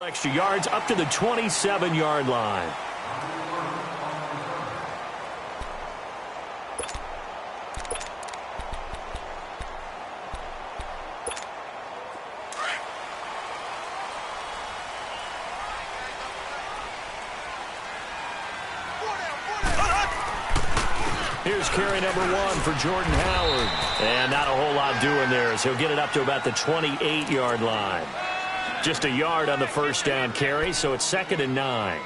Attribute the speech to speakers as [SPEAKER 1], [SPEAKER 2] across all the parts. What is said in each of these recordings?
[SPEAKER 1] Extra yards up to the 27-yard line. Here's carry number 1 for Jordan Howard. And not a whole lot doing there as he'll get it up to about the 28-yard line. Just a yard on the first down carry, so it's 2nd and 9.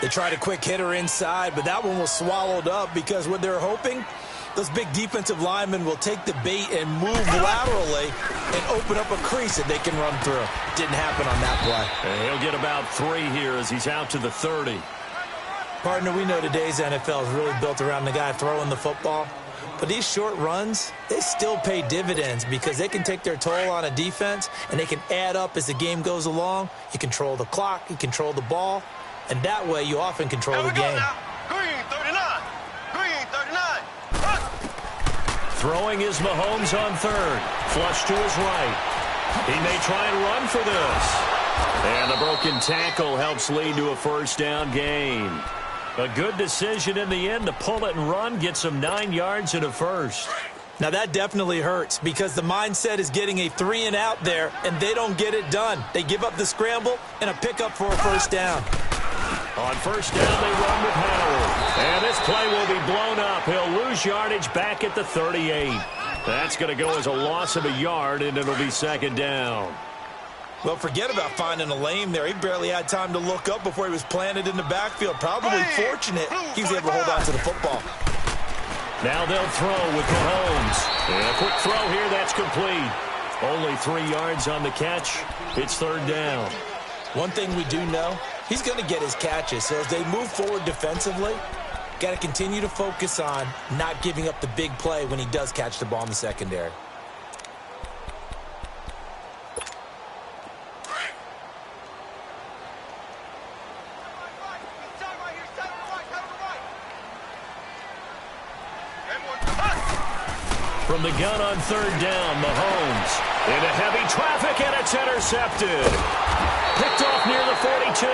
[SPEAKER 2] They tried a quick hitter inside, but that one was swallowed up because what they're hoping, those big defensive linemen will take the bait and move laterally and open up a crease that they can run through. Didn't happen on that play.
[SPEAKER 1] And he'll get about 3 here as he's out to the 30.
[SPEAKER 2] Partner, we know today's NFL is really built around the guy throwing the football. But these short runs, they still pay dividends because they can take their toll on a defense and they can add up as the game goes along. You control the clock, you control the ball, and that way you often control the game.
[SPEAKER 3] Green 39. Green 39.
[SPEAKER 1] Throwing is Mahomes on 3rd. Flush to his right. He may try and run for this. And the broken tackle helps lead to a first down gain. A good decision in the end to pull it and run, get some 9 yards and a first.
[SPEAKER 2] Now that definitely hurts because the mindset is getting a 3 and out there, and they don't get it done. They give up the scramble and a pickup for a first down.
[SPEAKER 1] On first down, they run with Howard. And this play will be blown up. He'll lose yardage back at the 38. That's going to go as a loss of a yard, and it'll be 2nd down.
[SPEAKER 2] Well, forget about finding a lane there. He barely had time to look up before he was planted in the backfield. Probably fortunate he was able to hold on to the football.
[SPEAKER 1] Now they'll throw with Mahomes. And a quick throw here, that's complete. Only 3 yards on the catch. It's 3rd down.
[SPEAKER 2] One thing we do know, he's going to get his catches. So as they move forward defensively, got to continue to focus on not giving up the big play when he does catch the ball in the secondary.
[SPEAKER 1] From the gun on 3rd down, Mahomes into heavy traffic, and it's intercepted. Picked off near the 42,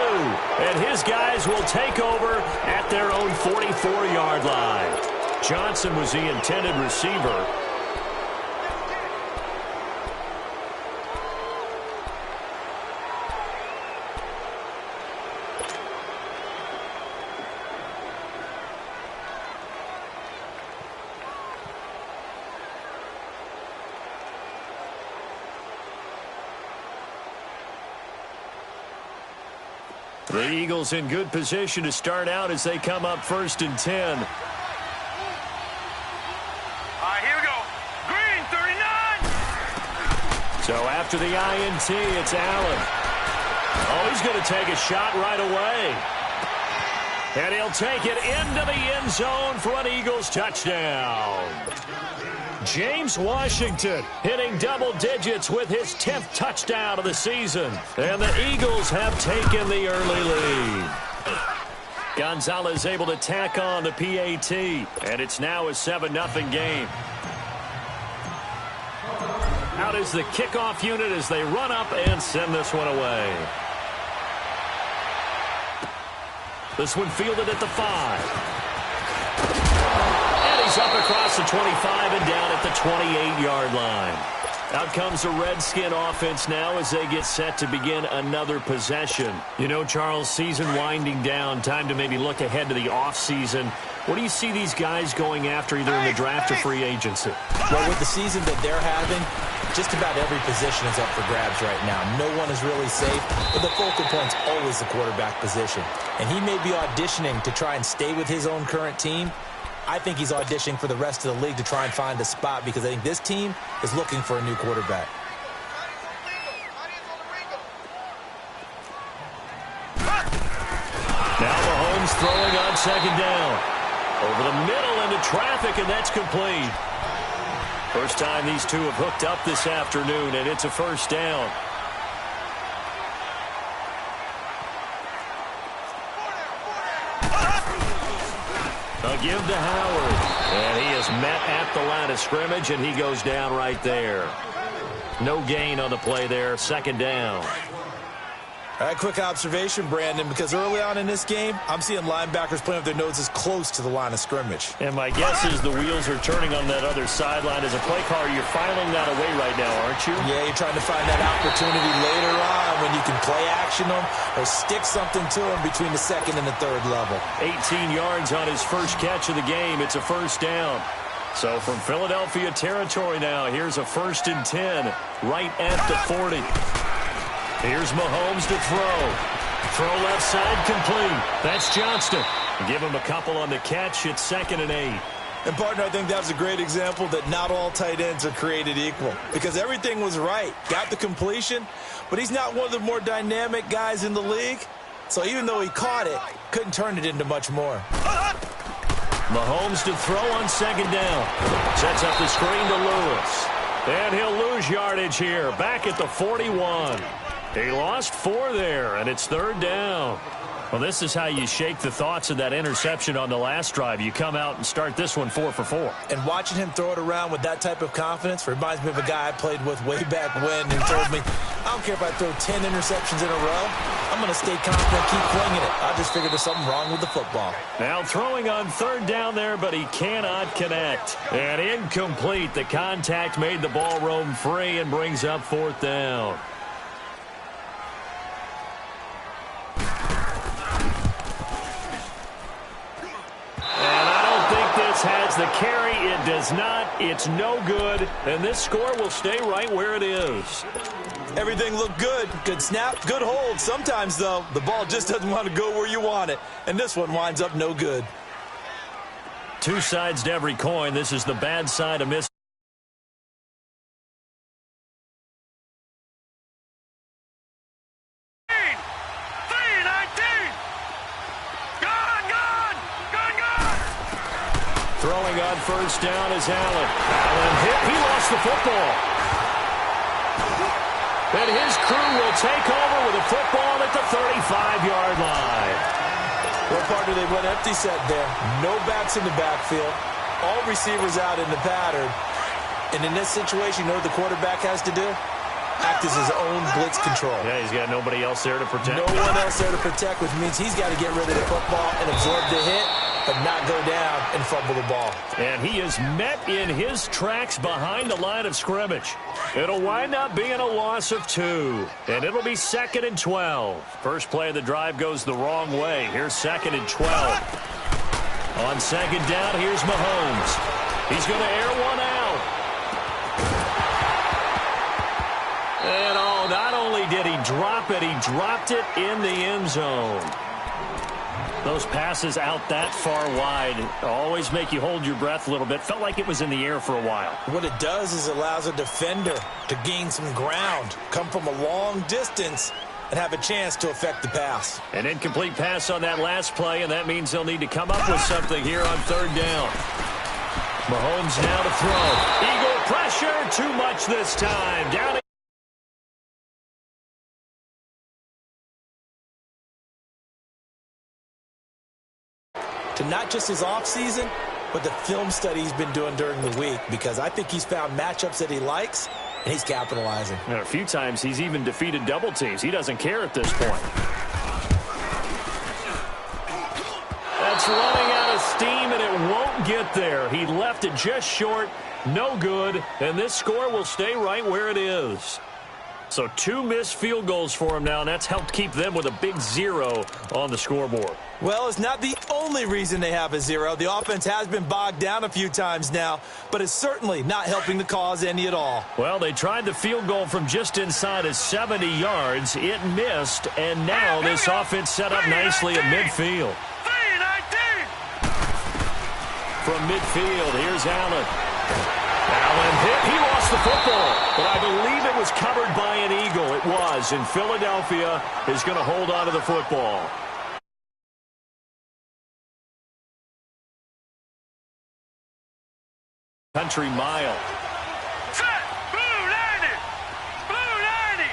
[SPEAKER 1] and his guys will take over at their own 44-yard line. Johnson was the intended receiver. The Eagles in good position to start out as they come up 1st and 10.
[SPEAKER 3] All right, here we go. Green 39.
[SPEAKER 1] So after the INT, it's Allen. Oh, he's going to take a shot right away. And he'll take it into the end zone for an Eagles touchdown. James Washington hitting double digits with his 10th touchdown of the season. And the Eagles have taken the early lead. Gonzalez able to tack on the PAT. And it's now a 7-0 game. Out is the kickoff unit as they run up and send this one away. This one fielded at the 5. Up across the 25 and down at the 28-yard line. Out comes the Redskin offense now as they get set to begin another possession. You know, Charles, season winding down, time to maybe look ahead to the offseason. What do you see these guys going after either in the draft or free agency?
[SPEAKER 2] Well, with the season that they're having, just about every position is up for grabs right now. No one is really safe, but the focal point's always the quarterback position. And he may be auditioning to try and stay with his own current team. I think he's auditioning for the rest of the league to try and find a spot because I think this team is looking for a new quarterback.
[SPEAKER 1] Now Mahomes throwing on 2nd down. Over the middle into traffic, and that's complete. First time these two have hooked up this afternoon, and it's a first down. A give to Howard. And he is met at the line of scrimmage, and he goes down right there. No gain on the play there. 2nd down.
[SPEAKER 2] All right, quick observation, Brandon, because early on in this game, I'm seeing linebackers playing with their noses close to the line of scrimmage.
[SPEAKER 1] And my guess is the wheels are turning on that other sideline. As a play caller, you're filing that away right now, aren't you?
[SPEAKER 2] Yeah, you're trying to find that opportunity later on when you can play action them or stick something to them between the second and the third level.
[SPEAKER 1] 18 yards on his first catch of the game. It's a first down. So from Philadelphia territory now, here's a 1st and 10 right at the 40. Here's Mahomes to throw. Throw left side complete. That's Johnston. Give him a couple on the catch. It's 2nd and 8.
[SPEAKER 2] And, partner, I think that was a great example that not all tight ends are created equal because everything was right. Got the completion, but he's not one of the more dynamic guys in the league. So even though he caught it, couldn't turn it into much more.
[SPEAKER 1] Mahomes to throw on 2nd down. Sets up the screen to Lewis. And he'll lose yardage here. Back at the 41. He lost 4 there, and it's 3rd down. Well, this is how you shake the thoughts of that interception on the last drive. You come out and start this one 4 for 4.
[SPEAKER 2] And watching him throw it around with that type of confidence reminds me of a guy I played with way back when and told me, I don't care if I throw 10 interceptions in a row. I'm going to stay confident, keep flinging it. I just figured there's something wrong with the football.
[SPEAKER 1] Now throwing on 3rd down there, but he cannot connect. And incomplete. The contact made the ball roam free and brings up 4th down. Has the carry. It does not. It's no good. And this score will stay right where it is.
[SPEAKER 2] Everything looked good. Good snap, good hold. Sometimes, though, the ball just doesn't want to go where you want it. And this one winds up no good.
[SPEAKER 1] Two sides to every coin. This is the bad side of miss. Throwing on 1st down is Allen. Allen hit. He lost the football. And his crew will take over with a football at the 35-yard line.
[SPEAKER 2] Well, partner, they went empty set there. No backs in the backfield. All receivers out in the pattern. And in this situation, you know what the quarterback has to do? Act as his own blitz control.
[SPEAKER 1] Yeah, he's got nobody else there to protect.
[SPEAKER 2] No one else there to protect, which means he's got to get rid of the football and absorb the hit, but not go down and fumble the ball.
[SPEAKER 1] And he is met in his tracks behind the line of scrimmage. It'll wind up being a loss of 2. And it'll be 2nd and 12. First play of the drive goes the wrong way. Here's 2nd and 12. On 2nd down, here's Mahomes. He's going to air one out. And not only did he drop it, he dropped it in the end zone. Those passes out that far wide always make you hold your breath a little bit. Felt like it was in the air for a while.
[SPEAKER 2] What it does is it allows a defender to gain some ground, come from a long distance, and have a chance to affect the pass.
[SPEAKER 1] An incomplete pass on that last play, and that means they'll need to come up with something here on 3rd down. Mahomes now to throw. Eagle pressure, too much this time. Down.
[SPEAKER 2] To not just his offseason, but the film study he's been doing during the week, because I think he's found matchups that he likes, and he's capitalizing.
[SPEAKER 1] A few times he's even defeated double teams. He doesn't care at this point. That's running out of steam, and it won't get there. He left it just short, no good, and this score will stay right where it is. So 2 missed field goals for him now, and that's helped keep them with a big 0 on the scoreboard.
[SPEAKER 2] Well, it's not the only reason they have a 0. The offense has been bogged down a few times now, but it's certainly not helping the cause any at all.
[SPEAKER 1] Well, they tried the field goal from just inside of 70 yards. It missed, and now this offense set up nicely at midfield. From midfield, here's Allen. Allen hit. He lost the football, but I believe it was covered by an Eagle. It was, and Philadelphia is going to hold on to the football. Country mile.
[SPEAKER 3] Set! Blue 90! Blue 90!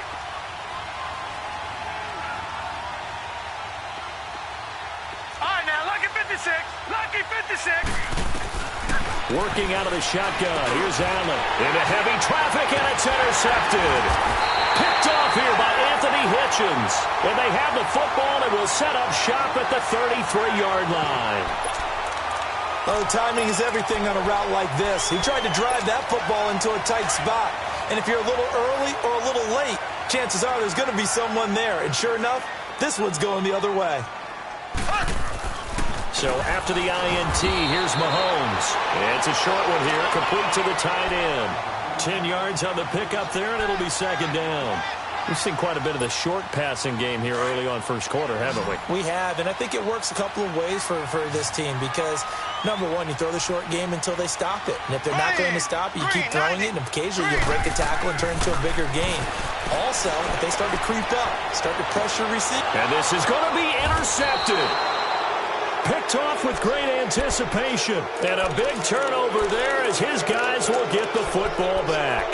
[SPEAKER 3] All right, now, lucky 56. Lucky 56.
[SPEAKER 1] Working out of the shotgun. Here's Allen. Into heavy traffic, and it's intercepted. Picked off here by Anthony Hitchens. And they have the football and will set up shop at the 33-yard line.
[SPEAKER 2] Well, timing is everything on a route like this. He tried to drive that football into a tight spot. And if you're a little early or a little late, chances are there's going to be someone there. And sure enough, this one's going the other way.
[SPEAKER 1] So after the INT, here's Mahomes. It's a short one here, complete to the tight end. 10 yards on the pickup there, and it'll be second down. We've seen quite a bit of the short passing game here early on first quarter, haven't we?
[SPEAKER 2] We have, and I think it works a couple of ways for this team because, number one, you throw the short game until they stop it. And if they're not going to stop it, you keep throwing it, and occasionally you break a tackle and turn it into a bigger gain. Also, if they start to creep up, start to pressure receive.
[SPEAKER 1] And this is going to be intercepted. Picked off with great anticipation. And a big turnover there as his guys will get the football back.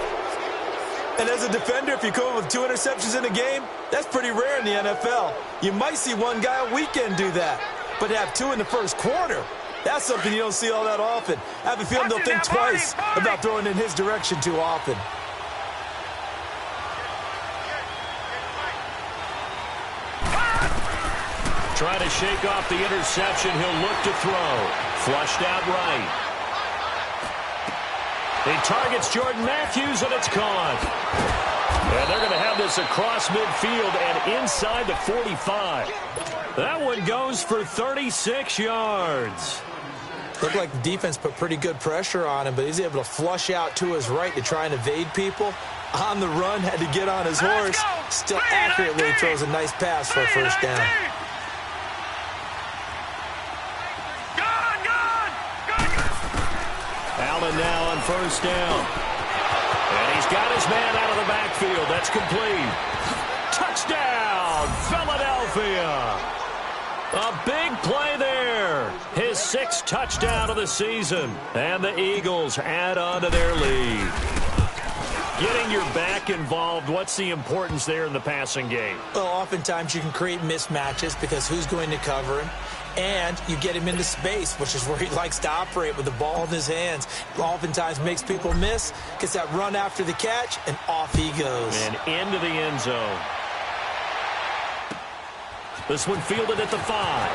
[SPEAKER 2] And as a defender, if you come up with 2 interceptions in a game, that's pretty rare in the NFL. You might see one guy a weekend do that. But to have 2 in the first quarter, that's something you don't see all that often. I have a feeling they'll think twice about throwing in his direction too often.
[SPEAKER 1] Trying to shake off the interception. He'll look to throw. Flushed out right. He targets Jordan Matthews, and it's caught. And they're going to have this across midfield and inside the 45. That one goes for 36 yards.
[SPEAKER 2] Looked like the defense put pretty good pressure on him, but he's able to flush out to his right to try and evade people. On the run, had to get on his horse. Still accurately throws a nice pass for a first down.
[SPEAKER 1] Allen now on first down. And he's got his man out of the backfield. That's complete. Touchdown, Philadelphia. A big play there. His 6th touchdown of the season. And the Eagles add on to their lead. Getting your back involved, what's the importance there in the passing game?
[SPEAKER 2] Well, oftentimes you can create mismatches because who's going to cover him? And you get him into space, which is where he likes to operate with the ball in his hands. Oftentimes makes people miss, gets that run after the catch, and off he goes.
[SPEAKER 1] And into the end zone. This one fielded at the 5.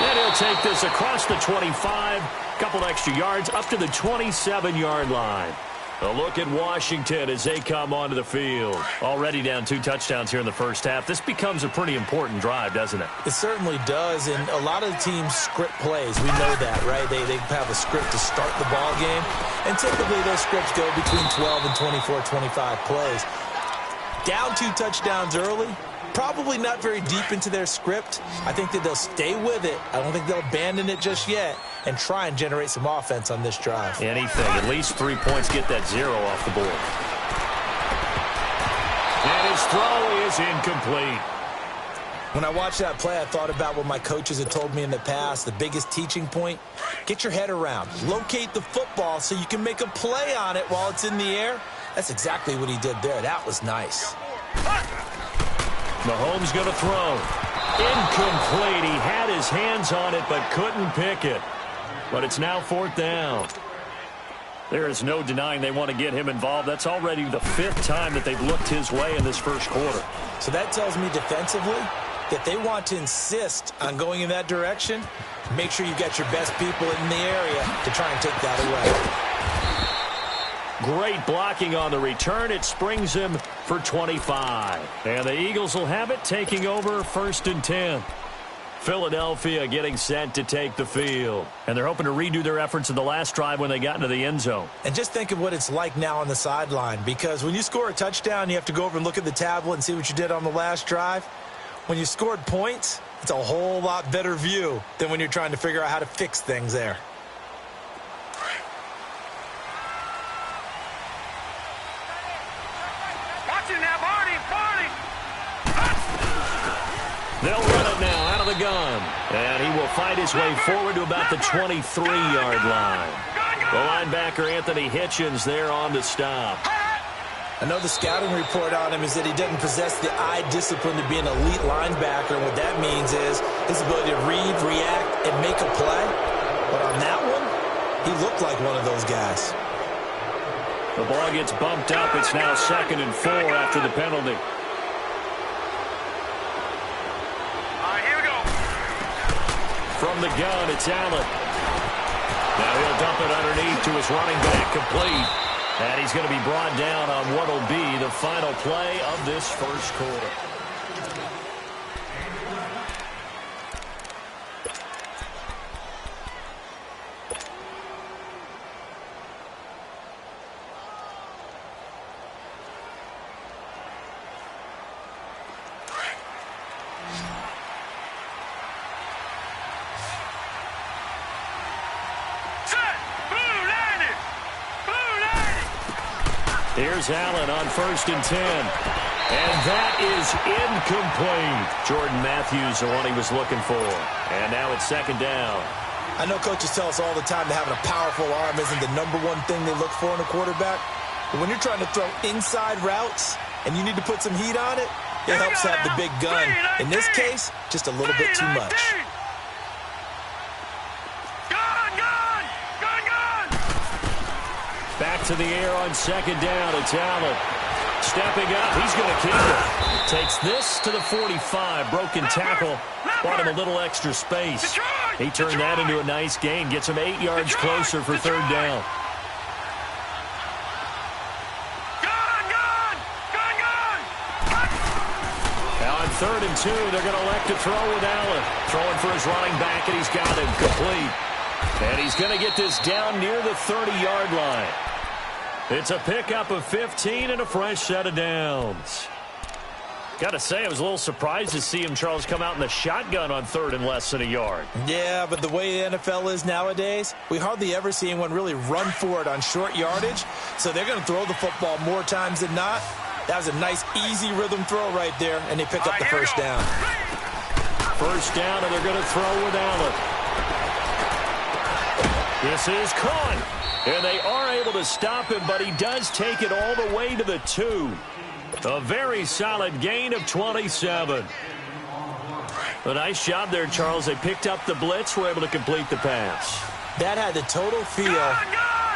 [SPEAKER 1] And he'll take this across the 25. Couple extra yards up to the 27-yard line. A look at Washington as they come onto the field. Already down 2 touchdowns here in the first half. This becomes a pretty important drive, doesn't it?
[SPEAKER 2] It certainly does, and a lot of the teams script plays. We know that, right? They have a script to start the ball game, and typically those scripts go between 12 and 24, 25 plays. Down 2 touchdowns early, probably not very deep into their script. I think that they'll stay with it. I don't think they'll abandon it just yet and try and generate some offense on this drive.
[SPEAKER 1] Anything. At least 3 points, get that 0 off the board. And his throw is incomplete.
[SPEAKER 2] When I watched that play, I thought about what my coaches had told me in the past. The biggest teaching point, get your head around. Locate the football so you can make a play on it while it's in the air. That's exactly what he did there. That was nice.
[SPEAKER 1] Mahomes going to throw. Incomplete. He had his hands on it but couldn't pick it. But it's now 4th down. There is no denying they want to get him involved. That's already the 5th time that they've looked his way in this first quarter.
[SPEAKER 2] So that tells me defensively that they want to insist on going in that direction. Make sure you got your best people in the area to try and take that away.
[SPEAKER 1] Great blocking on the return. It springs him for 25. And the Eagles will have it, taking over 1st and 10. Philadelphia getting set to take the field. And they're hoping to redo their efforts in the last drive when they got into the end zone.
[SPEAKER 2] And just think of what it's like now on the sideline, because when you score a touchdown, you have to go over and look at the tablet and see what you did on the last drive. When you scored points, it's a whole lot better view than when you're trying to figure out how to fix things there.
[SPEAKER 1] They'll run it now out of the gun. And he will fight his way forward to about the 23-yard line. The linebacker, Anthony Hitchens, there on to stop.
[SPEAKER 2] I know the scouting report on him is that he doesn't possess the eye discipline to be an elite linebacker. And what that means is his ability to read, react, and make a play. But on He looked like one of those guys.
[SPEAKER 1] The ball gets bumped up. It's now 2nd and 4 after the penalty.
[SPEAKER 3] All right, here we go.
[SPEAKER 1] From the gun, it's Allen. Now he'll dump it underneath to his running back, complete. And he's going to be brought down on what will be the final play of this first quarter. Here's Allen on 1st and 10. And that is incomplete. Jordan Matthews, the one he was looking for. And now it's 2nd down.
[SPEAKER 2] I know coaches tell us all the time that having a powerful arm isn't the #1 thing they look for in a quarterback. But when you're trying to throw inside routes and you need to put some heat on it, it helps to have the big gun. In this case, just a little bit too much.
[SPEAKER 1] Back to the air on 2nd down. It's Allen. Stepping up. He's going to keep it. Takes this to the 45. Broken tackle. Brought him a little extra space. He turned that into a nice gain. Gets him 8 yards closer for 3rd down. Now on 3rd and 2, they're going to elect to throw with Allen. Throwing for his running back, and he's got him complete. And he's going to get this down near the 30-yard line. It's a pickup of 15 and a fresh set of downs. Got to say, I was a little surprised to see him, Charles, come out in the shotgun on 3rd and less than a yard.
[SPEAKER 2] Yeah, but the way the NFL is nowadays, we hardly ever see anyone really run for it on short yardage. So they're going to throw the football more times than not. That was a nice, easy rhythm throw right there, and they pick up the first down.
[SPEAKER 1] First down, and they're going to throw with Allen. This is caught. And they are able to stop him, but he does take it all the way to the 2. A very solid gain of 27. A nice job there, Charles. They picked up the blitz, were able to complete the pass.
[SPEAKER 2] That had the total feel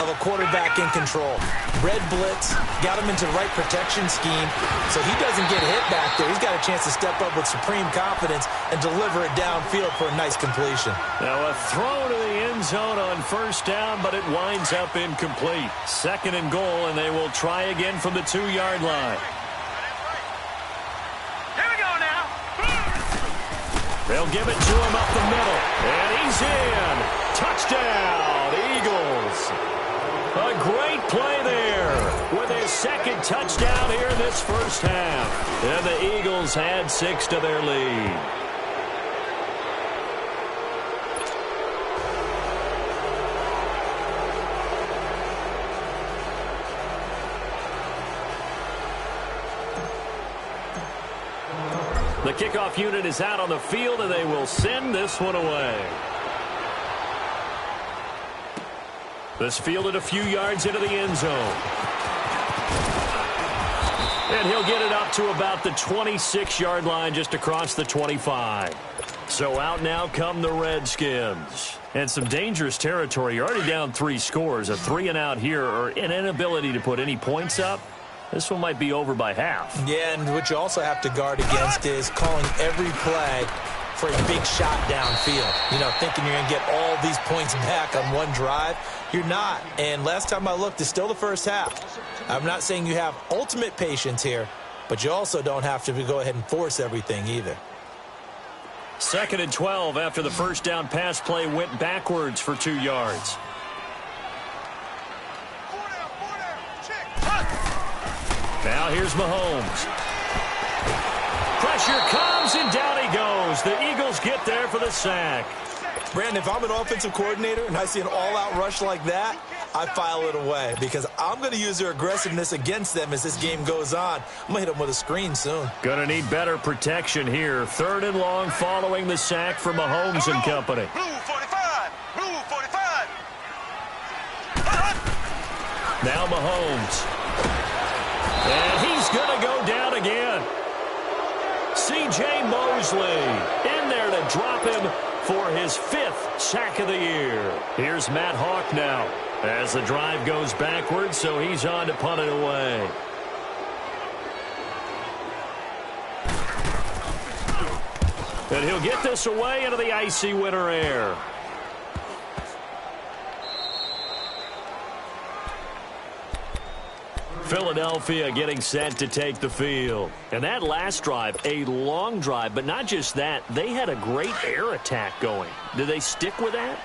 [SPEAKER 2] of a quarterback in control. Red blitz, got him into the right protection scheme, so he doesn't get hit back there. He's got a chance to step up with supreme confidence and deliver it downfield for a nice completion.
[SPEAKER 1] Now a throw to the end zone on 1st down, but it winds up incomplete. 2nd and goal, and they will try again from the 2-yard line.
[SPEAKER 3] Here we go now.
[SPEAKER 1] They'll give it to him up the middle, and he's in. Touchdown, Eagles. A great play there with his 2nd touchdown here in this first half. And the Eagles add 6 to their lead. The kickoff unit is out on the field, and they will send this one away. This fielded a few yards into the end zone. And he'll get it up to about the 26-yard line, just across the 25. So out now come the Redskins. And some dangerous territory. You're already down 3 scores. A 3-and-out here, or an inability to put any points up. This one might be over by half.
[SPEAKER 2] Yeah, and what you also have to guard against is calling every play for a big shot downfield. You know, thinking you're going to get all these points back on one drive. You're not. And last time I looked, it's still the first half. I'm not saying you have ultimate patience here, but you also don't have to go ahead and force everything either.
[SPEAKER 1] 2nd and 12 after the first down pass play went backwards for 2 yards. Now here's Mahomes. Pressure comes, and down he goes. The Eagles get there for the sack.
[SPEAKER 2] Brandon, if I'm an offensive coordinator and I see an all-out rush like that, I file it away because I'm going to use their aggressiveness against them as this game goes on. I'm going to hit them with a screen soon.
[SPEAKER 1] Going to need better protection here. 3rd and long following the sack for Mahomes and company.
[SPEAKER 3] Blue 45. Blue 45.
[SPEAKER 1] Now Mahomes. And he's going to go down again. C.J. Mosley in there to drop him for his 5th sack of the year. Here's Matt Hawk now as the drive goes backwards, so he's on to punt it away. And he'll get this away into the icy winter air. Philadelphia getting set to take the field. And that last drive, a long drive, but not just that. They had a great air attack going. Did they stick with that?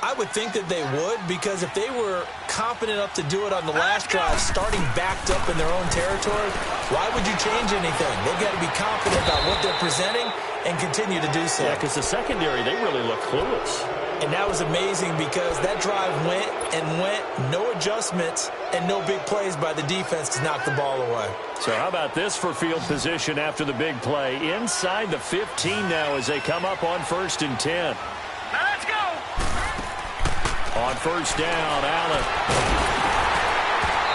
[SPEAKER 2] I would think that they would, because if they were confident enough to do it on the last drive, starting backed up in their own territory, why would you change anything? They've got to be confident about what they're presenting and continue to do so.
[SPEAKER 1] Yeah, because the secondary, they really look clueless.
[SPEAKER 2] And that was amazing because that drive went and went, no adjustments, and no big plays by the defense to knock the ball away.
[SPEAKER 1] So how about this for field position after the big play? Inside the 15 now as they come up on 1st and 10.
[SPEAKER 3] Now let's go.
[SPEAKER 1] On 1st down, Allen.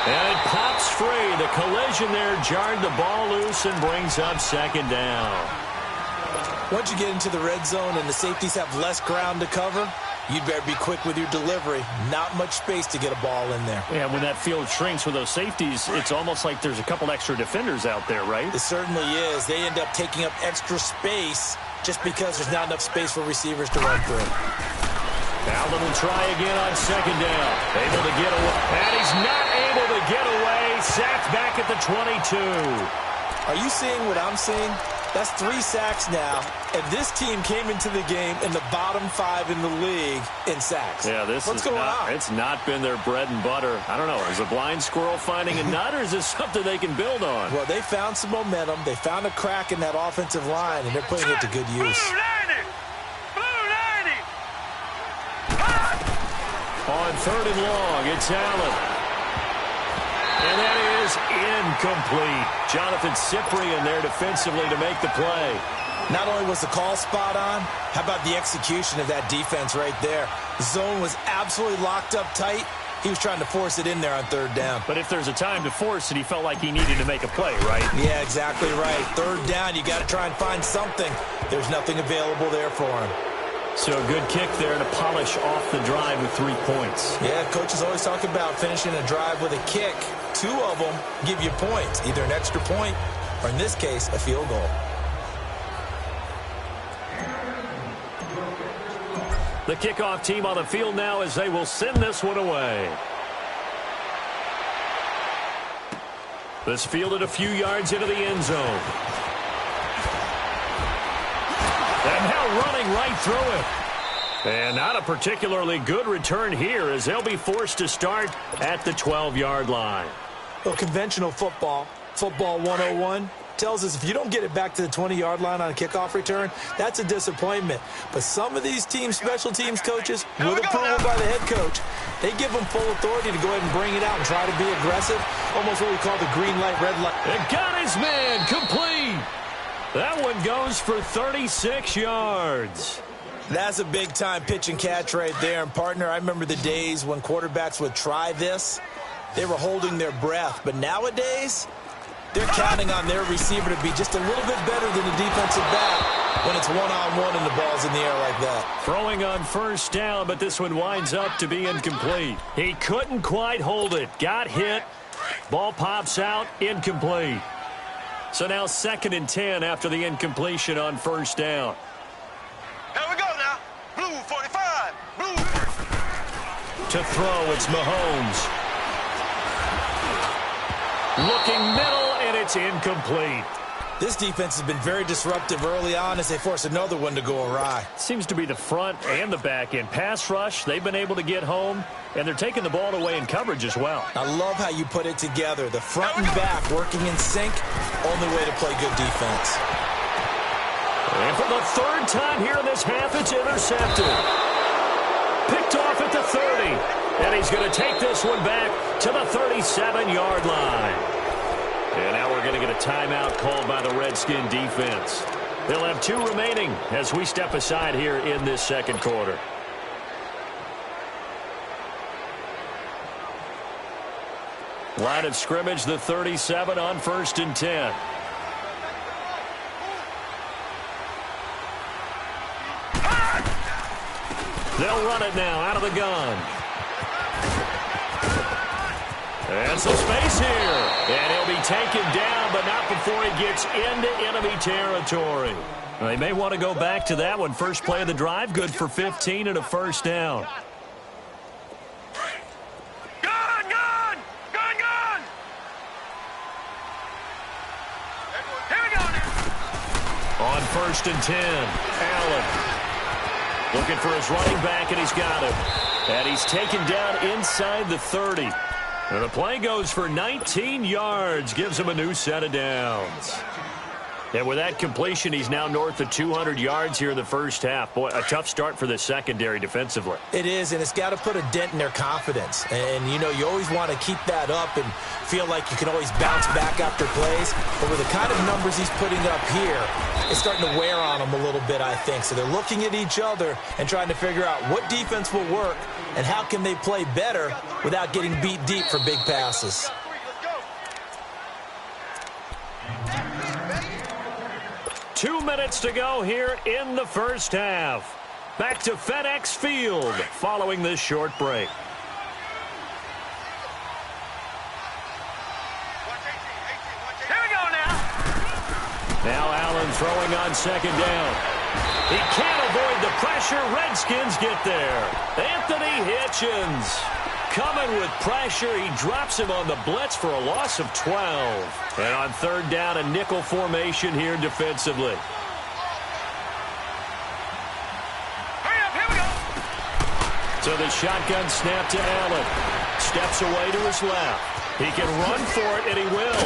[SPEAKER 1] And it pops free. The collision there jarred the ball loose and brings up 2nd down.
[SPEAKER 2] Once you get into the red zone and the safeties have less ground to cover, you'd better be quick with your delivery. Not much space to get a ball in there.
[SPEAKER 1] Yeah, when that field shrinks with those safeties, it's almost like there's a couple extra defenders out there, right?
[SPEAKER 2] It certainly is. They end up taking up extra space just because there's not enough space for receivers to run through.
[SPEAKER 1] Allen will try again on 2nd down. Able to get away. And he's not able to get away. Sacked back at the 22.
[SPEAKER 2] Are you seeing what I'm seeing? That's 3 sacks now, and this team came into the game in the bottom 5 in the league in sacks.
[SPEAKER 1] Yeah,
[SPEAKER 2] What's going on?
[SPEAKER 1] It's not been their bread and butter. I don't know. Is a blind squirrel finding a nut, or is this something they can build on?
[SPEAKER 2] Well, they found some momentum. They found a crack in that offensive line, and they're putting it to good use.
[SPEAKER 3] Blue 90. Blue 90.
[SPEAKER 1] On 3rd and long, it's Allen. And that is incomplete. Jonathan Cyprien there defensively to make the play.
[SPEAKER 2] Not only was the call spot on, how about the execution of that defense right there? The zone was absolutely locked up tight. He was trying to force it in there on 3rd down.
[SPEAKER 1] But if there's a time to force it, he felt like he needed to make a play, right?
[SPEAKER 2] Yeah, exactly right. 3rd down, you got to try and find something. There's nothing available there for him.
[SPEAKER 1] So a good kick there to polish off the drive with 3 points.
[SPEAKER 2] Yeah, coaches always talk about finishing a drive with a kick. 2 of them give you points, either an extra point or, in this case, a field goal.
[SPEAKER 1] The kickoff team on the field now as they will send this one away. This fielded a few yards into the end zone. And now running right through it. And not a particularly good return here as they'll be forced to start at the 12-yard line.
[SPEAKER 2] Well, conventional football 101, tells us if you don't get it back to the 20-yard line on a kickoff return, that's a disappointment. But some of these teams, special teams coaches, with approval by the head coach, they give them full authority to go ahead and bring it out and try to be aggressive, almost what we call the green light, red light.
[SPEAKER 1] And got his man complete. That one goes for 36 yards.
[SPEAKER 2] That's a big-time pitch and catch right there. And, partner, I remember the days when quarterbacks would try this. They were holding their breath. But nowadays, they're counting on their receiver to be just a little bit better than the defensive back when it's one-on-one and the ball's in the air like that.
[SPEAKER 1] Throwing on 1st down, but this one winds up to be incomplete. He couldn't quite hold it. Got hit. Ball pops out. Incomplete. So now 2nd and 10 after the incompletion on 1st down.
[SPEAKER 3] Here we go now. Blue 45. Blue.
[SPEAKER 1] To throw, it's Mahomes. Looking middle, and it's incomplete.
[SPEAKER 2] This defense has been very disruptive early on as they force another one to go awry.
[SPEAKER 1] Seems to be the front and the back end. Pass rush, they've been able to get home, and they're taking the ball away in coverage as well.
[SPEAKER 2] I love how you put it together. The front and back working in sync, only way to play good defense.
[SPEAKER 1] And for the 3rd time here in this half, it's intercepted. Picked off at the 30. And he's going to take this one back to the 37-yard line. And now we're going to get a timeout called by the Redskin defense. They'll have 2 remaining as we step aside here in this 2nd quarter. Line of scrimmage, the 37 on 1st and 10. They'll run it now out of the gun. And some space here. And he'll be taken down, but not before he gets into enemy territory. They may want to go back to that one. First play of the drive, good for 15 and a first down.
[SPEAKER 3] Gun! Gun! Gun! Gun! Here we go now.
[SPEAKER 1] On 1st and 10, Allen. Looking for his running back, and he's got him. And he's taken down inside the 30. And the play goes for 19 yards, gives him a new set of downs. And with that completion, he's now north of 200 yards here in the first half. Boy, a tough start for the secondary defensively.
[SPEAKER 2] It is, and it's got to put a dent in their confidence. And, you know, you always want to keep that up and feel like you can always bounce back after plays. But with the kind of numbers he's putting up here, it's starting to wear on them a little bit, I think. So they're looking at each other and trying to figure out what defense will work and how can they play better without getting beat deep for big passes.
[SPEAKER 1] 2 minutes to go here in the first half. Back to FedEx Field following this short break.
[SPEAKER 3] Here we go now.
[SPEAKER 1] Now Allen throwing on second down. He can't avoid the pressure. Redskins get there. Anthony Hitchens coming with pressure. He drops him on the blitz for a loss of 12. And on third down, a nickel formation here defensively.
[SPEAKER 3] Hurry up, here we go.
[SPEAKER 1] So the shotgun snap to Allen. Steps away to his left. He can run for it, and he will.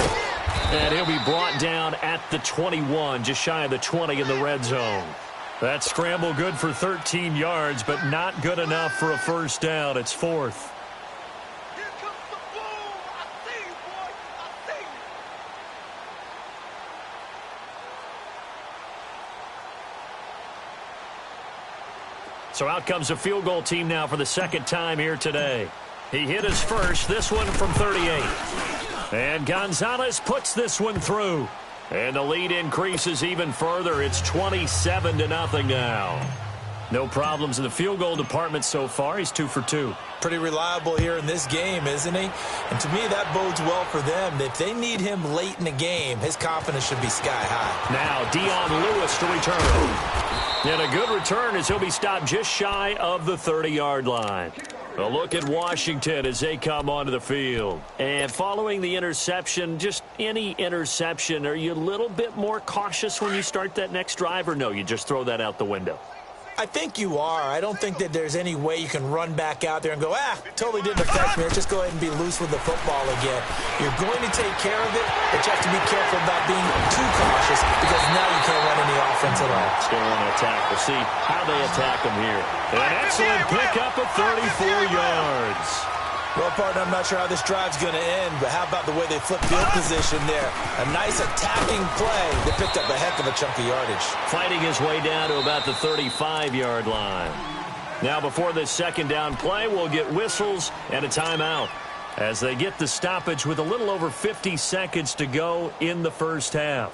[SPEAKER 1] And he'll be brought down at the 21, just shy of the 20 in the red zone. That scramble good for 13 yards, but not good enough for a first down. It's fourth.
[SPEAKER 3] Here comes the boom. I see you, boy. I see you.
[SPEAKER 1] So out comes a field goal team now for the second time here today. He hit his first, this one from 38. And Gonzalez puts this one through. And the lead increases even further. It's 27-0 now. No problems in the field goal department so far. He's 2 for 2.
[SPEAKER 2] Pretty reliable here in this game, isn't he? And to me, that bodes well for them. If they need him late in the game, his confidence should be sky high.
[SPEAKER 1] Now Dion Lewis to return. And a good return as he'll be stopped just shy of the 30-yard line. A look at Washington as they come onto the field. And following the interception, just any interception, are you a little bit more cautious when you start that next drive, or no, you just throw that out the window?
[SPEAKER 2] I think you are. I don't think that there's any way you can run back out there and go, totally didn't affect me. Let's just go ahead and be loose with the football again. You're going to take care of it, but you have to be careful about being too cautious because now you can't run any offense at all.
[SPEAKER 1] Still want to attack. We'll see how they attack them here. An excellent pickup of 34 yards.
[SPEAKER 2] Well, partner, I'm not sure how this drive's going to end, but how about the way they flip field position there? A nice attacking play. They picked up a heck of a chunk of yardage.
[SPEAKER 1] Fighting his way down to about the 35-yard line. Now, before this second down play, we'll get whistles and a timeout as they get the stoppage with a little over 50 seconds to go in the first half.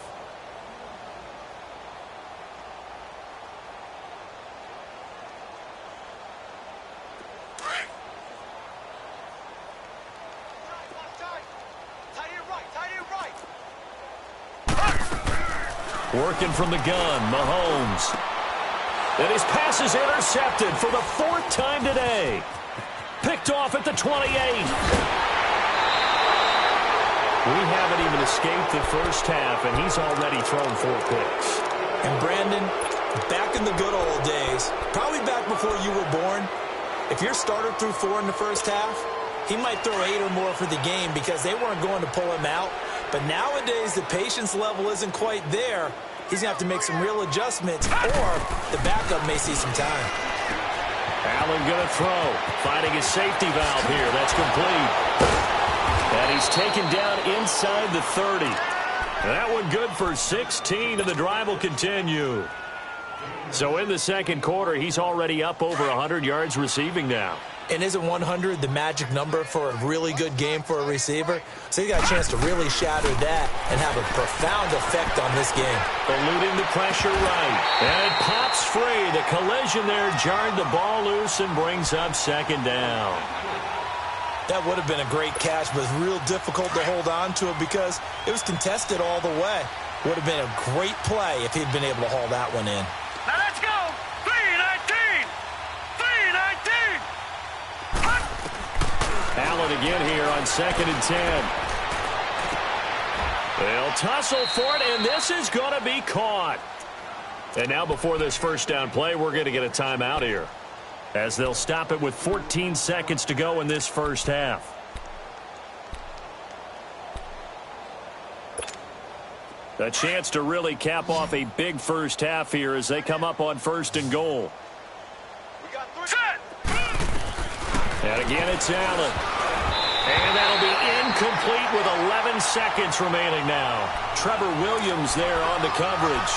[SPEAKER 1] Working from the gun, Mahomes. And his pass is intercepted for the 4th time today. Picked off at the 28. We haven't even escaped the first half, and he's already thrown 4 picks.
[SPEAKER 2] And Brandon, back in the good old days, probably back before you were born, if your starter threw 4 in the first half, he might throw 8 or more for the game because they weren't going to pull him out. But nowadays, the patience level isn't quite there. He's going to have to make some real adjustments, or the backup may see some time.
[SPEAKER 1] Allen going to throw. Finding his safety valve here. That's complete. And he's taken down inside the 30. That one good for 16, and the drive will continue. So in the second quarter, he's already up over 100 yards receiving now.
[SPEAKER 2] And isn't 100 the magic number for a really good game for a receiver? So he got a chance to really shatter that and have a profound effect on this game.
[SPEAKER 1] Eluding the pressure right. And it pops free. The collision there jarred the ball loose and brings up second down.
[SPEAKER 2] That would have been a great catch, but it's real difficult to hold on to it because it was contested all the way. Would have been a great play if he'd been able to haul that one in.
[SPEAKER 3] Now let's go. 3-19. 3-19.
[SPEAKER 1] Allen again here on 2nd and 10. They'll tussle for it, and this is going to be caught. And now before this first down play, we're going to get a timeout here, as they'll stop it with 14 seconds to go in this first half. A chance to really cap off a big first half here as they come up on 1st and goal.
[SPEAKER 3] We got 3. Set.
[SPEAKER 1] And again, it's Allen. And that'll be incomplete with 11 seconds remaining now. Trevor Williams there on the coverage.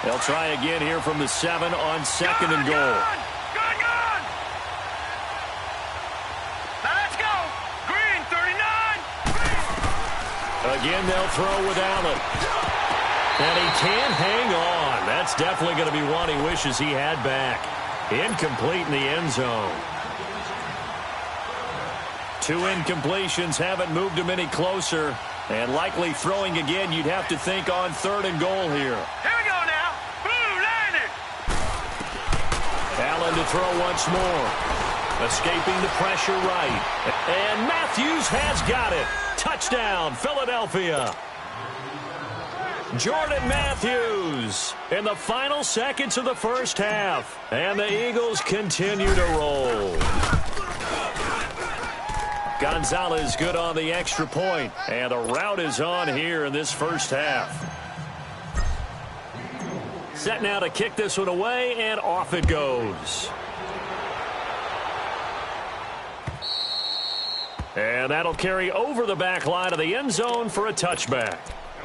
[SPEAKER 1] They'll try again here from the 7 on 2nd and goal.
[SPEAKER 3] Gun. Now let's go. Green, 39.
[SPEAKER 1] Again, they'll throw with Allen. And he can't hang on. That's definitely going to be one he wishes he had back. Incomplete in the end zone. 2 incompletions haven't moved him any closer. And likely throwing again, you'd have to think on 3rd and goal here.
[SPEAKER 3] Here we go now. Boom, landed.
[SPEAKER 1] Allen to throw once more. Escaping the pressure right. And Matthews has got it. Touchdown, Philadelphia. Jordan Matthews in the final seconds of the first half. And the Eagles continue to roll. Gonzalez good on the extra point. And the route is on here in this first half. Set now to kick this one away, and off it goes. And that'll carry over the back line of the end zone for a touchback.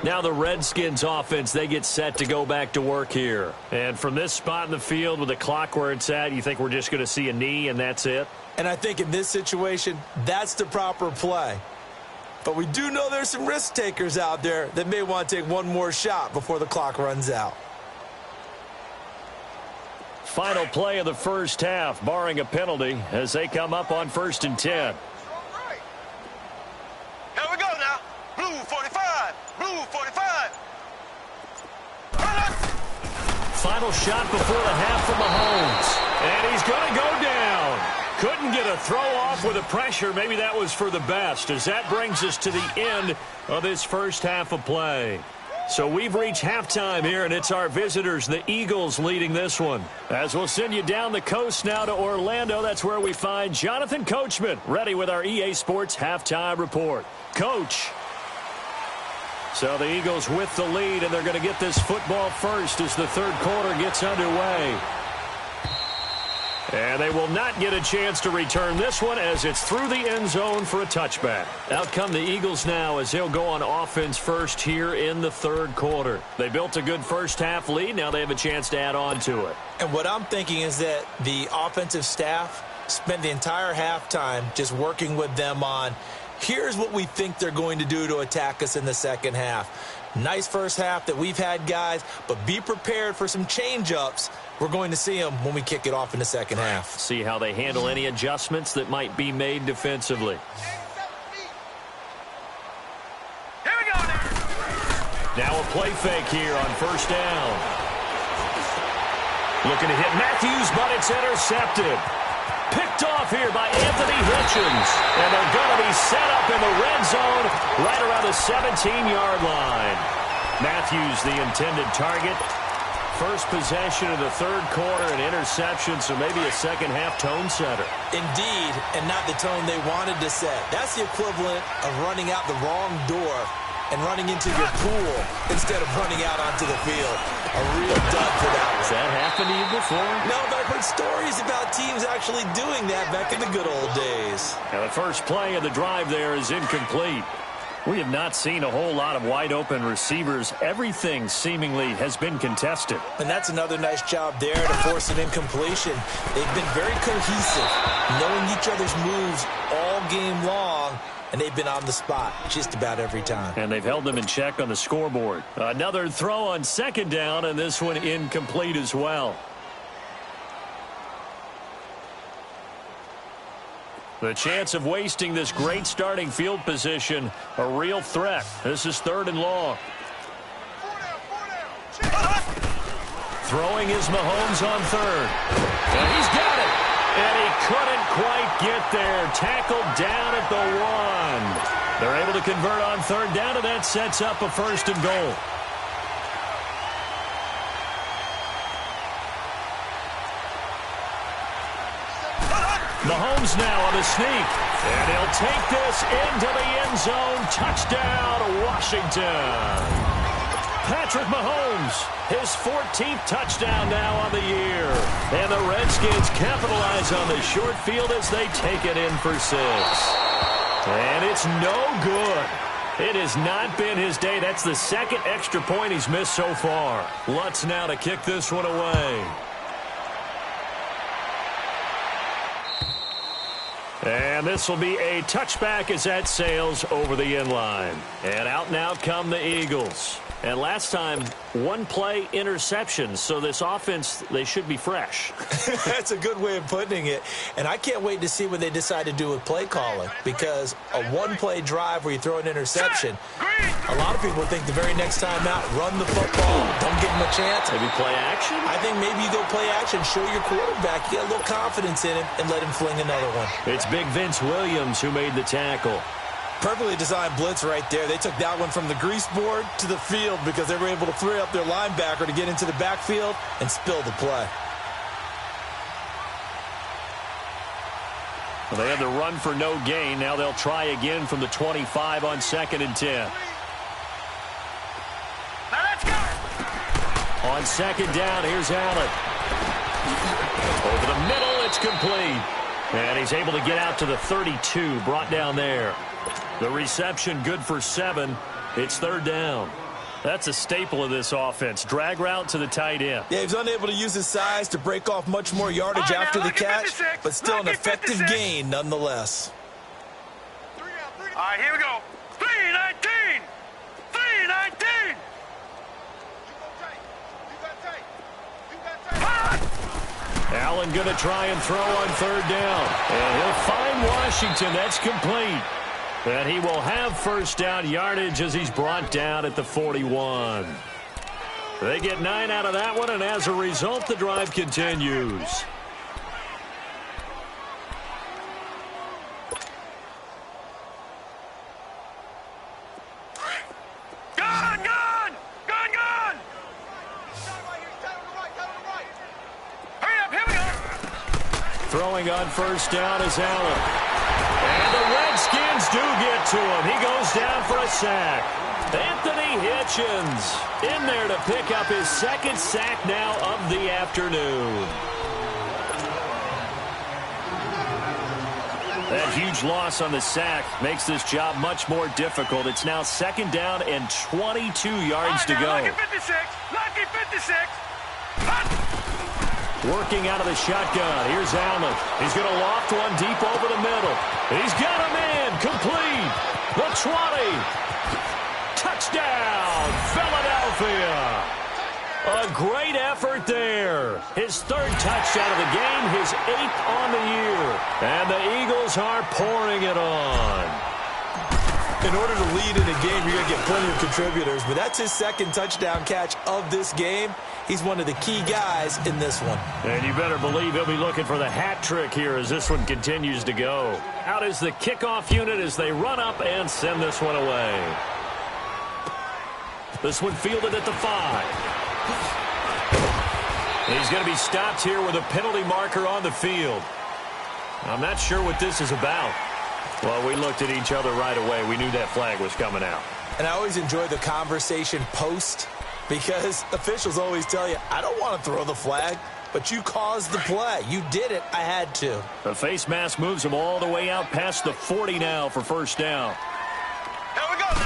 [SPEAKER 1] Now the Redskins offense, they get set to go back to work here. And from this spot in the field with the clock where it's at, you think we're just going to see a knee and that's it?
[SPEAKER 2] And I think in this situation, that's the proper play. But we do know there's some risk takers out there that may want to take one more shot before the clock runs out.
[SPEAKER 1] Final play of the first half, barring a penalty, as they come up on 1st and 10.
[SPEAKER 3] Here we go now. Blue 45. Blue 45.
[SPEAKER 1] Final shot before the half from Mahomes. And he's going to go down. Couldn't get a throw off with the pressure. Maybe that was for the best, as that brings us to the end of this first half of play. So we've reached halftime here, and it's our visitors, the Eagles, leading this one. As we'll send you down the coast now to Orlando, that's where we find Jonathan Coachman, ready with our EA Sports halftime report. Coach. So the Eagles with the lead, and they're going to get this football first as the third quarter gets underway. And they will not get a chance to return this one as it's through the end zone for a touchback. Out come the Eagles now as they'll go on offense first here in the third quarter. They built a good first half lead. Now they have a chance to add on to it.
[SPEAKER 2] And what I'm thinking is that the offensive staff spent the entire halftime just working with them on, here's what we think they're going to do to attack us in the second half. Nice first half that we've had, guys, but be prepared for some change-ups. We're going to see them when we kick it off in the second half.
[SPEAKER 1] See how they handle any adjustments that might be made defensively.
[SPEAKER 3] Here we go now.
[SPEAKER 1] Now a play fake here on first down. Looking to hit Matthews, but it's intercepted. Picked off here by Anthony Hitchens. And they're going to be set up in the red zone right around the 17-yard line. Matthews, the intended target. First possession of the third quarter, an interception, so maybe a second-half tone setter.
[SPEAKER 2] Indeed, and not the tone they wanted to set. That's the equivalent of running out the wrong door and running into your pool instead of running out onto the field. A real dud for that one.
[SPEAKER 1] Has that happened to you before?
[SPEAKER 2] No, but I've heard stories about teams actually doing that back in the good old days.
[SPEAKER 1] Now the first play of the drive there is incomplete. We have not seen a whole lot of wide-open receivers. Everything seemingly has been contested.
[SPEAKER 2] And that's another nice job there to force an incompletion. They've been very cohesive, knowing each other's moves all game long, and they've been on the spot just about every time.
[SPEAKER 1] And they've held them in check on the scoreboard. Another throw on second down, and this one incomplete as well. The chance of wasting this great starting field position, a real threat. This is 3rd and long. Throwing is Mahomes on 3rd. And he's got it. And he couldn't quite get there. Tackled down at the 1. They're able to convert on 3rd down, and that sets up a 1st and goal. Mahomes now on the sneak, and he'll take this into the end zone. Touchdown, Washington. Patrick Mahomes, his 14th touchdown now on the year. And the Redskins capitalize on the short field as they take it in for 6. And it's no good. It has not been his day. That's the 2nd extra point he's missed so far. Lutz now to kick this one away. And this will be a touchback as that sails over the end line. And out now come the Eagles. And last time, 1-play interception. So this offense, they should be fresh.
[SPEAKER 2] That's a good way of putting it. And I can't wait to see what they decide to do with play calling. Because a 1-play drive where you throw an interception, a lot of people think the very next time out, run the football, don't give them a chance.
[SPEAKER 1] Maybe play action?
[SPEAKER 2] I think maybe you go play action, show your quarterback, you get a little confidence in him, and let him fling another one.
[SPEAKER 1] It's Big Vince Williams who made the tackle.
[SPEAKER 2] Perfectly designed blitz right there. They took that one from the grease board to the field because they were able to free up their linebacker to get into the backfield and spill the play.
[SPEAKER 1] Well, they had the run for no gain. Now they'll try again from the 25 on 2nd and 10.
[SPEAKER 3] Now let's go.
[SPEAKER 1] On 2nd down, here's Allen. Over the middle, it's complete. And he's able to get out to the 32, brought down there. The reception good for 7. It's 3rd down. That's a staple of this offense. Drag route to the tight end.
[SPEAKER 2] Yeah, he's unable to use his size to break off much more yardage after the catch, but still an effective gain nonetheless.
[SPEAKER 3] All right, here we go. 3-19. 3-19.
[SPEAKER 1] Allen going to try and throw on 3rd down. And he'll find Washington. That's complete. And he will have 1st down yardage as he's brought down at the 41. They get 9 out of that one, and as a result, the drive continues. Throwing on 1st down is Allen. And the Redskins do get to him. He goes down for a sack. Anthony Hitchens in there to pick up his 2nd sack now of the afternoon. That huge loss on the sack makes this job much more difficult. It's now 2nd down and 22 yards to go.
[SPEAKER 3] Lucky 56. Lucky 56.
[SPEAKER 1] Working out of the shotgun. Here's Allen. He's going to loft one deep over the middle. He's got a man. Complete. The 20. Touchdown, Philadelphia. A great effort there. His 3rd touchdown of the game, his 8th on the year. And the Eagles are pouring it on. In order to lead in a game, you're going to get plenty of contributors, but that's his 2nd touchdown catch of this game. He's one of the key guys in this one. And you better believe he'll be looking for the hat trick here as this one continues to go. Out is the kickoff unit as they run up and send this one away. This one fielded at the 5. He's going to be stopped here with a penalty marker on the field. I'm not sure what this is about. Well, we looked at each other right away. We knew that flag was coming out.
[SPEAKER 2] And I always enjoy the conversation post because officials always tell you, I don't want to throw the flag, but you caused the play. You did it. I had to.
[SPEAKER 1] The face mask moves him all the way out past the 40 now for 1st down.
[SPEAKER 3] Here we go.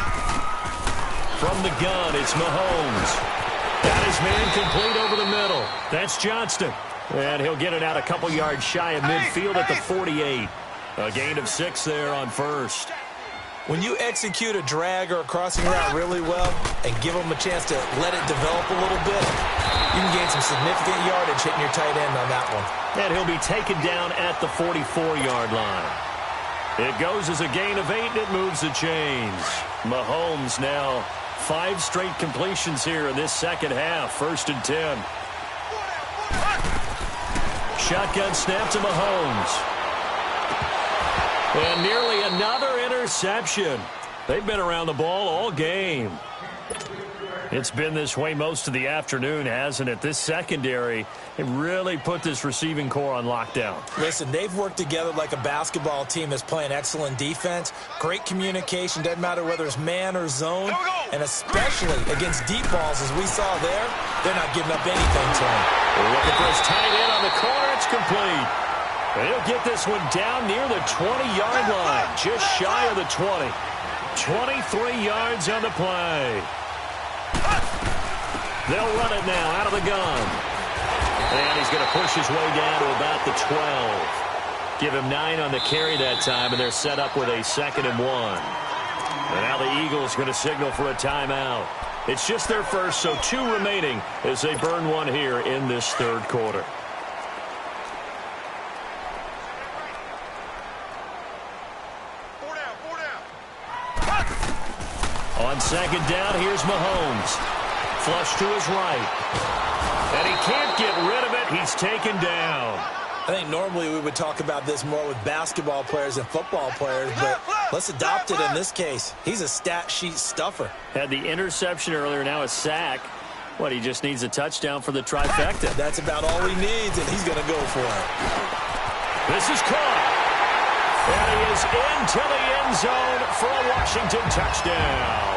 [SPEAKER 1] From the gun, it's Mahomes. Got his man complete over the middle. That's Johnston. And he'll get it out a couple yards shy of midfield at the 48. A gain of 6 there on first.
[SPEAKER 2] When you execute a drag or a crossing route really well and give them a chance to let it develop a little bit, you can gain some significant yardage hitting your tight end on that one.
[SPEAKER 1] And he'll be taken down at the 44-yard line. It goes as a gain of 8, and it moves the chains. Mahomes now 5 straight completions here in this second half. 1st and 10. Shotgun snap to Mahomes. And nearly another interception. They've been around the ball all game. It's been this way most of the afternoon, hasn't it? This secondary, it really put this receiving core on lockdown.
[SPEAKER 2] Listen, they've worked together like a basketball team that's playing excellent defense. Great communication. Doesn't matter whether it's man or zone. And especially against deep balls, as we saw there, they're not giving up anything to him.
[SPEAKER 1] We're looking for his tight end on the corner. It's complete. And he'll get this one down near the 20-yard line, just shy of the 20. 23 yards on the play. They'll run it now out of the gun. And he's going to push his way down to about the 12. Give him 9 on the carry that time, and they're set up with a 2nd and 1. And now the Eagles going to signal for a timeout. It's just their first, so 2 remaining as they burn one here in this 3rd quarter. On 2nd down, here's Mahomes. Flush to his right. And he can't get rid of it. He's taken down.
[SPEAKER 2] I think normally we would talk about this more with basketball players and football players, but let's adopt it in this case. He's a stat sheet stuffer.
[SPEAKER 1] Had the interception earlier, now a sack. What, he just needs a touchdown for the trifecta.
[SPEAKER 2] That's about all he needs, and he's going to go for it.
[SPEAKER 1] This is caught. And he is into the end zone for a Washington touchdown.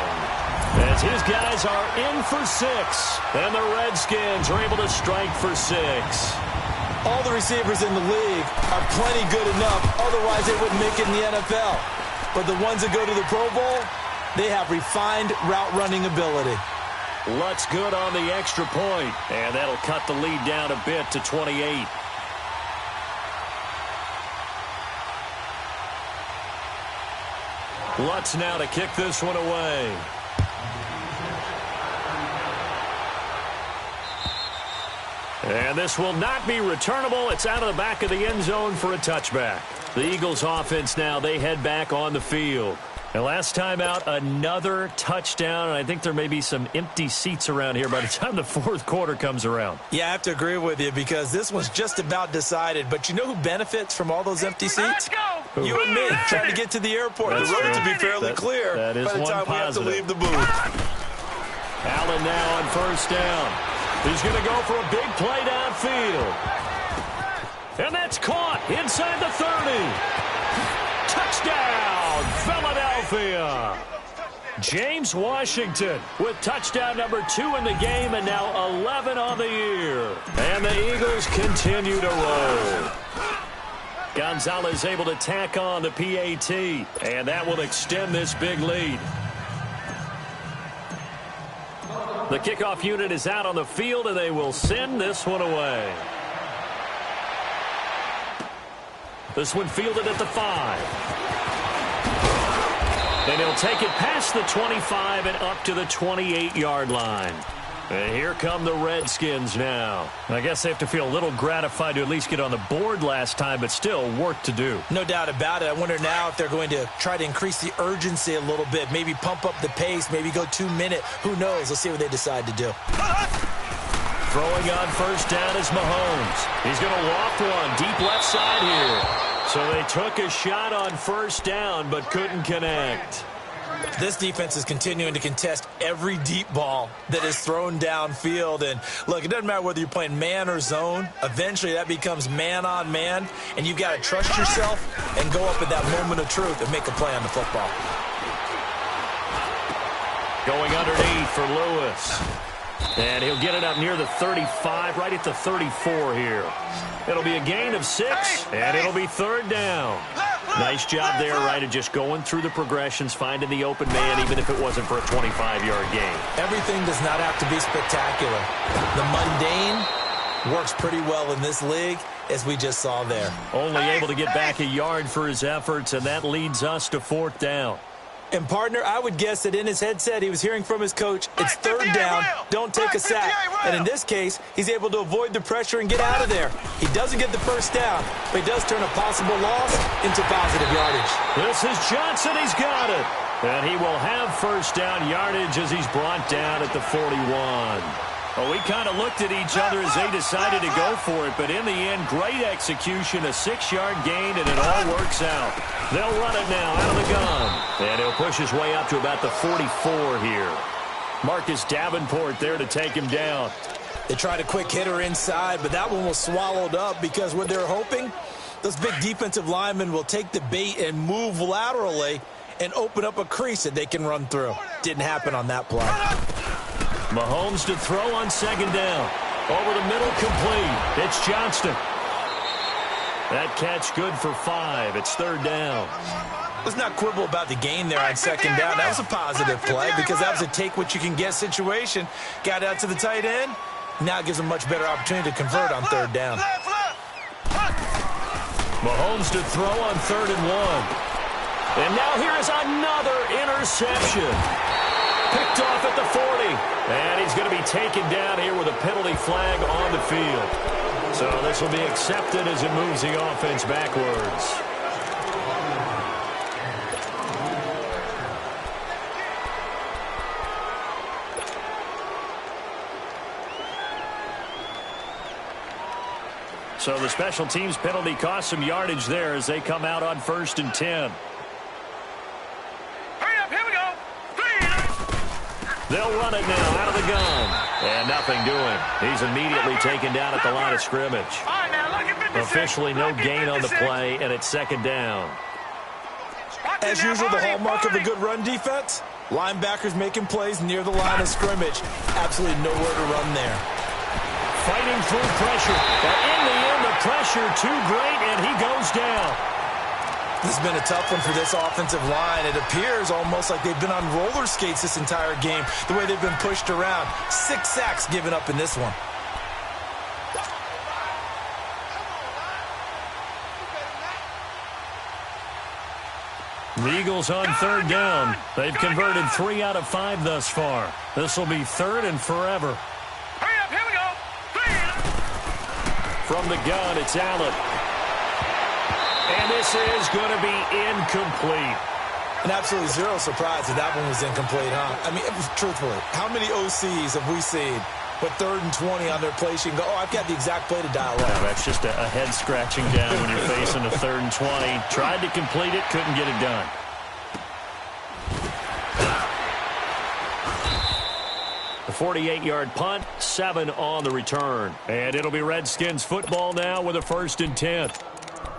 [SPEAKER 1] As his guys are in for 6. And the Redskins are able to strike for 6.
[SPEAKER 2] All the receivers in the league are plenty good enough. Otherwise, they wouldn't make it in the NFL. But the ones that go to the Pro Bowl, they have refined route running ability.
[SPEAKER 1] Lutt's good on the extra point. And that'll cut the lead down a bit to 28. Lutz now to kick this one away. And this will not be returnable. It's out of the back of the end zone for a touchback. The Eagles offense now, they head back on the field. And last time out, another touchdown, and I think there may be some empty seats around here by the time the 4th quarter comes around.
[SPEAKER 2] Yeah, I have to agree with you because this one's just about decided. But you know who benefits from all those empty seats?
[SPEAKER 3] Let's go.
[SPEAKER 2] You and me, trying to get to the airport.
[SPEAKER 1] That's
[SPEAKER 2] the roads
[SPEAKER 1] true.
[SPEAKER 2] will be fairly clear
[SPEAKER 1] that is
[SPEAKER 2] by the time we have to leave the booth.
[SPEAKER 1] Allen now on 1st down. He's going to go for a big play downfield. And that's caught inside the 30. Touchdown, Philadelphia. James Washington with touchdown number 2 in the game and now 11 on the year. And the Eagles continue to roll. Gonzalez able to tack on the PAT, and that will extend this big lead. The kickoff unit is out on the field, and they will send this one away. This one fielded at the 5. And he'll take it past the 25 and up to the 28-yard line. And here come the Redskins now. I guess they have to feel a little gratified to at least get on the board last time, but still work to do.
[SPEAKER 2] No doubt about it. I wonder now if they're going to try to increase the urgency a little bit, maybe pump up the pace, maybe go 2-minute. Who knows? Let's see what they decide to do.
[SPEAKER 1] Throwing on 1st down is Mahomes. He's going to loft one deep left side here. So they took a shot on 1st down, but couldn't connect.
[SPEAKER 2] This defense is continuing to contest every deep ball that is thrown downfield. And, look, it doesn't matter whether you're playing man or zone. Eventually, that becomes man-on-man, and you've got to trust yourself and go up at that moment of truth and make a play on the football.
[SPEAKER 1] Going underneath for Lewis. And he'll get it up near the 35, right at the 34 here. It'll be a gain of 6, and it'll be 3rd down. Nice job there, right, of just going through the progressions, finding the open man, even if it wasn't for a 25-yard gain.
[SPEAKER 2] Everything does not have to be spectacular. The mundane works pretty well in this league, as we just saw there.
[SPEAKER 1] Only able to get back a yard for his efforts, and that leads us to 4th down.
[SPEAKER 2] And, partner, I would guess that in his headset he was hearing from his coach, it's 3rd down, don't take a sack. And in this case, he's able to avoid the pressure and get out of there. He doesn't get the 1st down, but he does turn a possible loss into positive yardage.
[SPEAKER 1] This is Johnson. He's got it. And he will have 1st down yardage as he's brought down at the 41. Well, we kind of looked at each other as they decided to go for it, but in the end, great execution, a 6-yard gain, and it all works out. They'll run it now out of the gun, and he'll push his way up to about the 44 here. Marcus Davenport there to take him down.
[SPEAKER 2] They tried a quick hitter inside, but that one was swallowed up because what they're hoping, those big defensive linemen will take the bait and move laterally and open up a crease that they can run through. Didn't happen on that play.
[SPEAKER 1] Mahomes to throw on 2nd down. Over the middle, complete. It's Johnston. That catch good for 5. It's 3rd down.
[SPEAKER 2] Let's not quibble about the gain there on 2nd down. That was a positive play because that was a take-what-you-can-get situation. Got out to the tight end. Now gives them much better opportunity to convert on 3rd down.
[SPEAKER 1] Mahomes to throw on 3rd and 1. And now here is another interception. Picked off at the 40. And he's going to be taken down here with a penalty flag on the field. So this will be accepted as it moves the offense backwards. So the special teams penalty cost some yardage there as they come out on 1st and 10. They'll run it now out of the gun. And nothing doing. He's immediately taken down at the line of scrimmage. Officially no gain on the play, and it's 2nd down.
[SPEAKER 2] As usual, the hallmark of a good run defense, linebackers making plays near the line of scrimmage. Absolutely nowhere to run there.
[SPEAKER 1] Fighting through pressure. But in the end, the pressure too great, and he goes down.
[SPEAKER 2] This has been a tough one for this offensive line. It appears almost like they've been on roller skates this entire game, the way they've been pushed around. 6 sacks given up in this one.
[SPEAKER 1] The Eagles on 3rd down. They've converted 3 out of 5 thus far. This will be 3rd and forever.
[SPEAKER 3] Hurry up, here we go.
[SPEAKER 1] From the gun, it's Allen. And this is going to be incomplete.
[SPEAKER 2] And absolutely zero surprise that that one was incomplete, huh? I mean, truthfully, how many OCs have we seen with 3rd and 20 on their play sheet and go, oh, I've got the exact play to dial up?
[SPEAKER 1] Yeah, that's just a head scratching down when you're facing a 3rd and 20. Tried to complete it, couldn't get it done. The 48-yard punt, 7 on the return. And it'll be Redskins football now with a 1st and 10.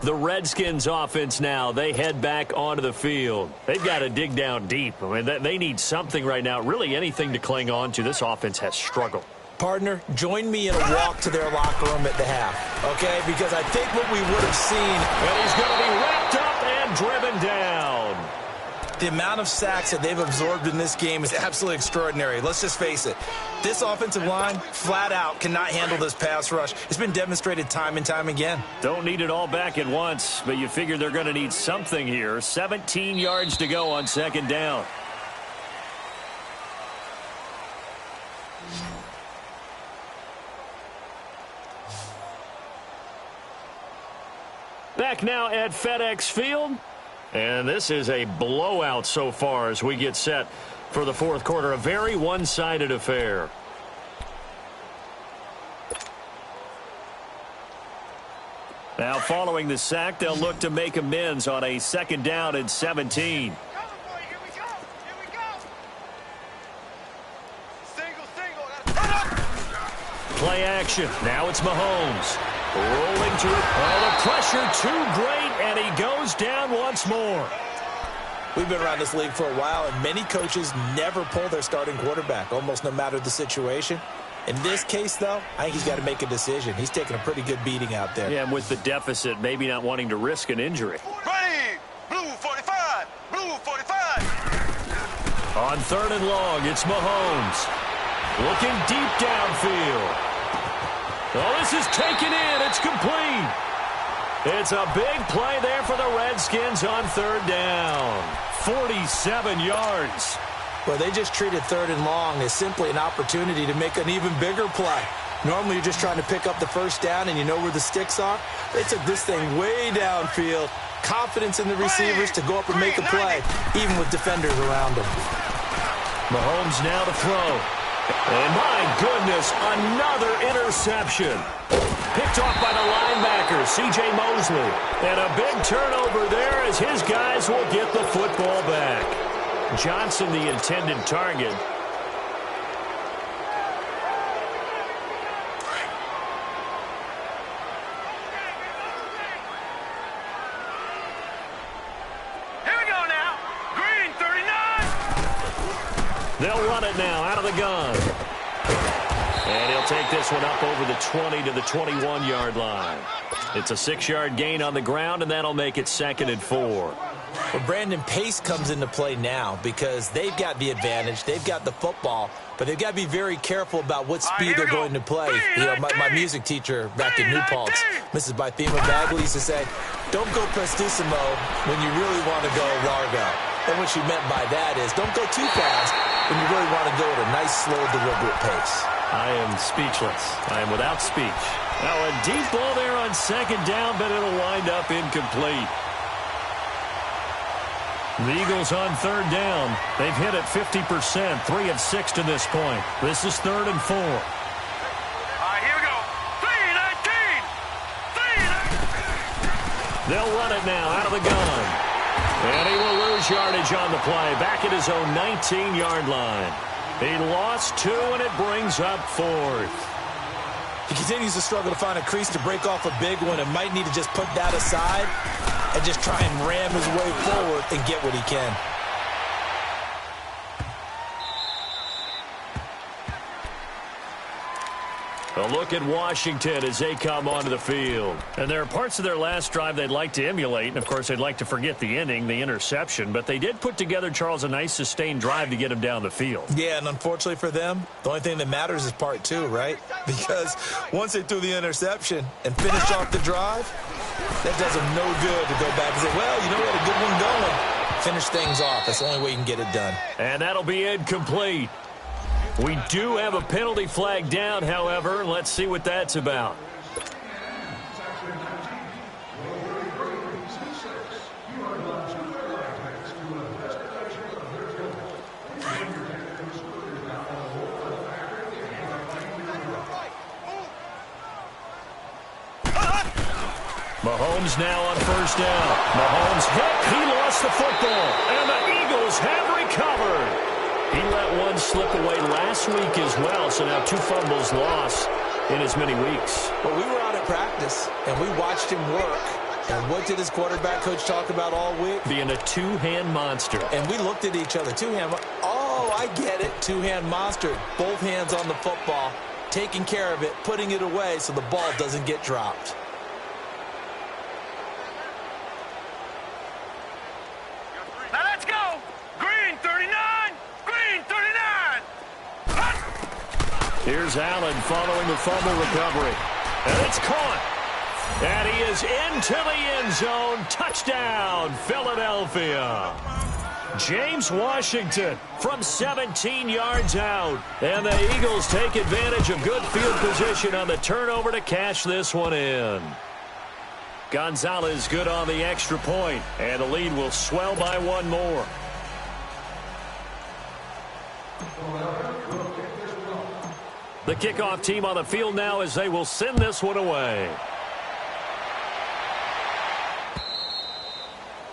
[SPEAKER 1] The Redskins offense now, they head back onto the field. They've got to dig down deep. I mean, they need something right now, really anything to cling on to. This offense has struggled.
[SPEAKER 2] Partner, join me in a walk to their locker room at the half, okay? Because I think what we would have seen...
[SPEAKER 1] And he's going to be wrapped up and driven down.
[SPEAKER 2] The amount of sacks that they've absorbed in this game is absolutely extraordinary. Let's just face it. This offensive line, flat out, cannot handle this pass rush. It's been demonstrated time and time again.
[SPEAKER 1] Don't need it all back at once, but you figure they're going to need something here. 17 yards to go on 2nd down. Back now at FedEx Field. And this is a blowout so far as we get set for the 4th quarter. A very one-sided affair. Now following the sack, they'll look to make amends on a 2nd down and 17. Play action. Now it's Mahomes. Rolling to it. Oh, the pressure too great, and he goes down once more.
[SPEAKER 2] We've been around this league for a while, and many coaches never pull their starting quarterback, almost no matter the situation. In this case, though, I think he's got to make a decision. He's taking a pretty good beating out there.
[SPEAKER 1] Yeah, and with the deficit, maybe not wanting to risk an injury.
[SPEAKER 3] Ready!
[SPEAKER 1] On 3rd and long, it's Mahomes. Looking deep downfield. Oh, this is taken in. It's complete. It's a big play there for the Redskins on 3rd down. 47 yards.
[SPEAKER 2] Well, they just treated 3rd and long as simply an opportunity to make an even bigger play. Normally, you're just trying to pick up the first down and you know where the sticks are. They took this thing way downfield. Confidence in the receivers to go up and make a play, even with defenders around them.
[SPEAKER 1] Mahomes now to throw. And my goodness, another interception. Picked off by the linebacker, C.J. Mosley. And a big turnover there as his guys will get the football back. Johnson, the intended target.
[SPEAKER 3] Here we go now. Green, 39.
[SPEAKER 1] They'll run it now out of the gun. And he'll take this one up over the 20 to the 21-yard line. It's a 6-yard gain on the ground, and that'll make it 2nd and 4.
[SPEAKER 2] Well, Brandon, pace comes into play now because they've got the advantage. They've got the football, but they've got to be very careful about what speed they're going to play. You know, my music teacher back in New Paltz, Mrs. Bythema Bagley, used to say, don't go prestissimo when you really want to go largo. And what she meant by that is don't go too fast when you really want to go at a nice, slow, deliberate pace.
[SPEAKER 1] I am speechless. I am without speech. Now a deep ball there on 2nd down, but it'll wind up incomplete. The Eagles on 3rd down. They've hit it 50%, 3 of 6 to this point. This is 3rd and 4.
[SPEAKER 3] All right, here we go. 3-19.
[SPEAKER 1] They'll run it now out of the gun. And he will lose yardage on the play. Back at his own 19-yard line. He lost 2, and it brings up 4th.
[SPEAKER 2] He continues to struggle to find a crease to break off a big one and might need to just put that aside and just try and ram his way forward and get what he can.
[SPEAKER 1] A look at Washington as they come onto the field. And there are parts of their last drive they'd like to emulate. And, of course, they'd like to forget the inning, the interception. But they did put together, Charles, a nice sustained drive to get him down the field.
[SPEAKER 2] Yeah, and unfortunately for them, the only thing that matters is part 2, right? Because once they threw the interception and finished off the drive, that does them no good to go back and say, well, you know what, a good one going. Finish things off. That's the only way you can get it done.
[SPEAKER 1] And that'll be incomplete. We do have a penalty flag down, however. Let's see what that's about. Mahomes now on 1st down. Mahomes hit. He lost the football. And the Eagles have recovered. He let one slip away last week as well, so now 2 fumbles lost in as many weeks.
[SPEAKER 2] Well, we were out at practice, and we watched him work. And what did his quarterback coach talk about all week?
[SPEAKER 1] Being a 2-hand monster.
[SPEAKER 2] And we looked at each other. 2-hand. Oh, I get it. 2-hand monster. Both hands on the football, taking care of it, putting it away so the ball doesn't get dropped.
[SPEAKER 3] Now let's go. Green, 39. Green, 39.
[SPEAKER 1] Here's Allen following the fumble recovery. And it's caught. And he is into the end zone. Touchdown, Philadelphia. James Washington from 17 yards out. And the Eagles take advantage of good field position on the turnover to cash this one in. Gonzalez good on the extra point, and the lead will swell by 1 more. The kickoff team on the field now as they will send this one away.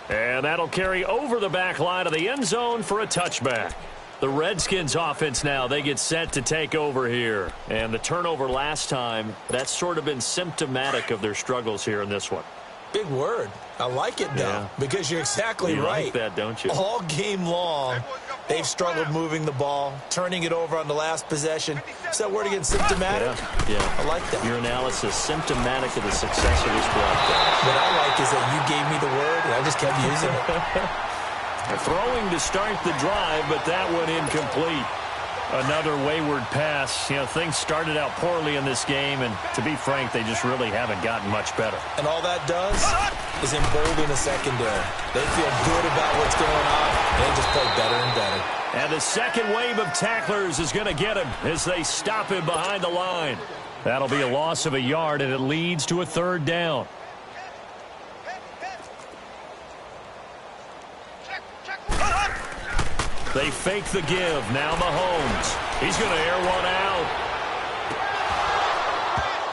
[SPEAKER 1] And that'll carry over the back line of the end zone for a touchback. The Redskins offense now, they get set to take over here. And the turnover last time, that's sort of been symptomatic of their struggles here in this one.
[SPEAKER 2] Big word. I like it, though, because you're exactly right.
[SPEAKER 1] You like that, don't you?
[SPEAKER 2] All game long, they've struggled moving the ball, turning it over on the last possession. Is that word again, symptomatic?
[SPEAKER 1] Yeah.
[SPEAKER 2] I like that.
[SPEAKER 1] Your analysis, symptomatic of the success of this broadcast.
[SPEAKER 2] What I like is that you gave me the word, and I just kept using it.
[SPEAKER 1] Throwing to start the drive, but that one incomplete. Another wayward pass. You know, things started out poorly in this game, and to be frank, they just really haven't gotten much better.
[SPEAKER 2] And all that does is embolden the secondary. They feel good about what's going on, and they just play better and better.
[SPEAKER 1] And the second wave of tacklers is going to get him as they stop him behind the line. That'll be a loss of a yard, and it leads to a third down. They fake the give. Now Mahomes. He's going to air one out.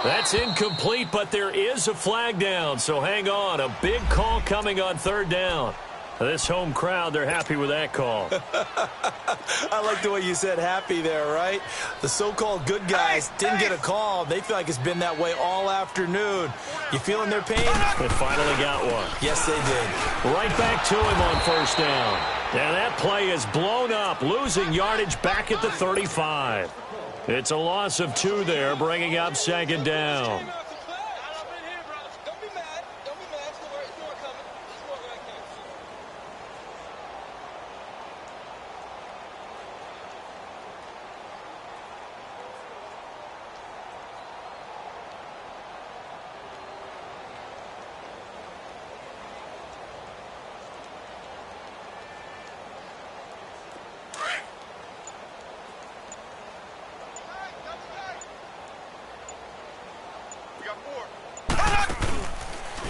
[SPEAKER 1] That's incomplete, but there is a flag down, so hang on. A big call coming on third down. This home crowd, they're happy with that call.
[SPEAKER 2] I like the way you said happy there, right? The so-called good guys didn't get a call. They feel like it's been that way all afternoon. You feeling their pain?
[SPEAKER 1] They finally got one.
[SPEAKER 2] Yes, they did.
[SPEAKER 1] Right back to him on first down. And that play is blown up, losing yardage back at the 35. It's a loss of 2 there, bringing up second down.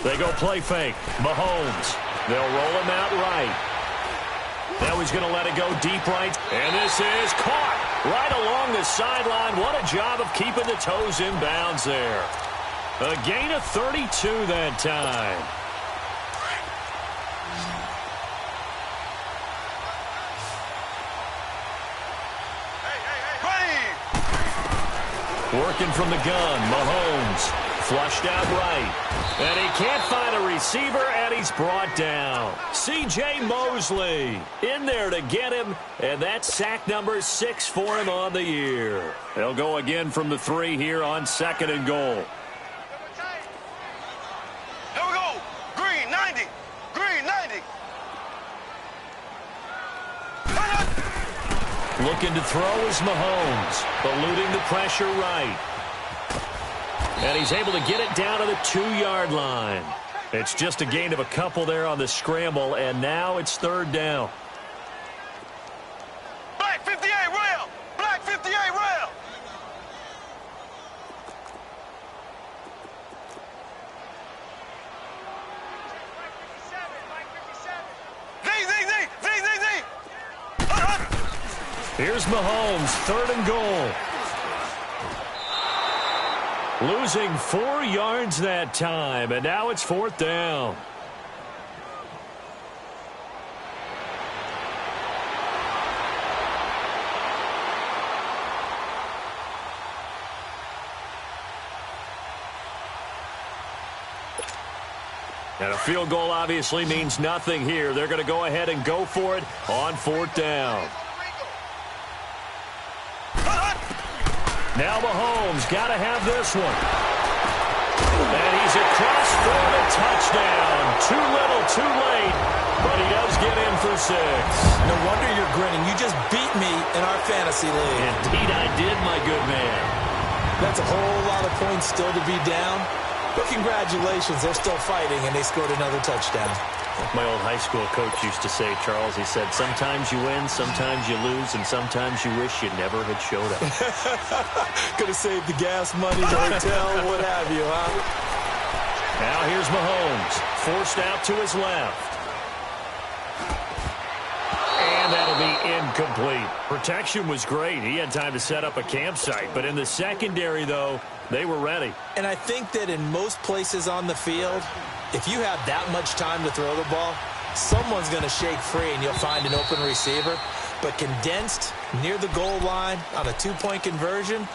[SPEAKER 1] They go play fake. Mahomes. They'll roll him out right. Now he's going to let it go deep right. And this is caught right along the sideline. What a job of keeping the toes in bounds there. A gain of 32 that time. Working from the gun, Mahomes. Flushed out right. And he can't find a receiver, and he's brought down. C.J. Mosley in there to get him, and that's sack number 6 for him on the year. They'll go again from the 3 here on second and goal.
[SPEAKER 3] Here we go. Green, 90. Green, 90.
[SPEAKER 1] Looking to throw is Mahomes, eluding the pressure right. And he's able to get it down to the 2-yard line. It's just a gain of a couple there on the scramble, and now it's third down.
[SPEAKER 3] Black 58 rail. Black 58 rail. Z.
[SPEAKER 1] Here's Mahomes, third and goal. Losing 4 yards that time, and now it's fourth down. And a field goal obviously means nothing here. They're going to go ahead and go for it on fourth down. Now Mahomes got to have this one. And he's across for the touchdown. Too little, too late, but he does get in for 6.
[SPEAKER 2] No wonder you're grinning. You just beat me in our fantasy league.
[SPEAKER 1] Indeed I did, my good man.
[SPEAKER 2] That's a whole lot of points still to be down. But congratulations, they're still fighting, and they scored another touchdown.
[SPEAKER 1] Like my old high school coach used to say, Charles, he said, sometimes you win, sometimes you lose, and sometimes you wish you never had showed up.
[SPEAKER 2] Could have saved the gas money, the hotel, what have you, huh?
[SPEAKER 1] Now here's Mahomes, forced out to his left. And that'll be incomplete. Protection was great. He had time to set up a campsite. But in the secondary, though, they were ready.
[SPEAKER 2] And I think that in most places on the field, if you have that much time to throw the ball, someone's going to shake free and you'll find an open receiver. But condensed near the goal line on a 2-point conversion,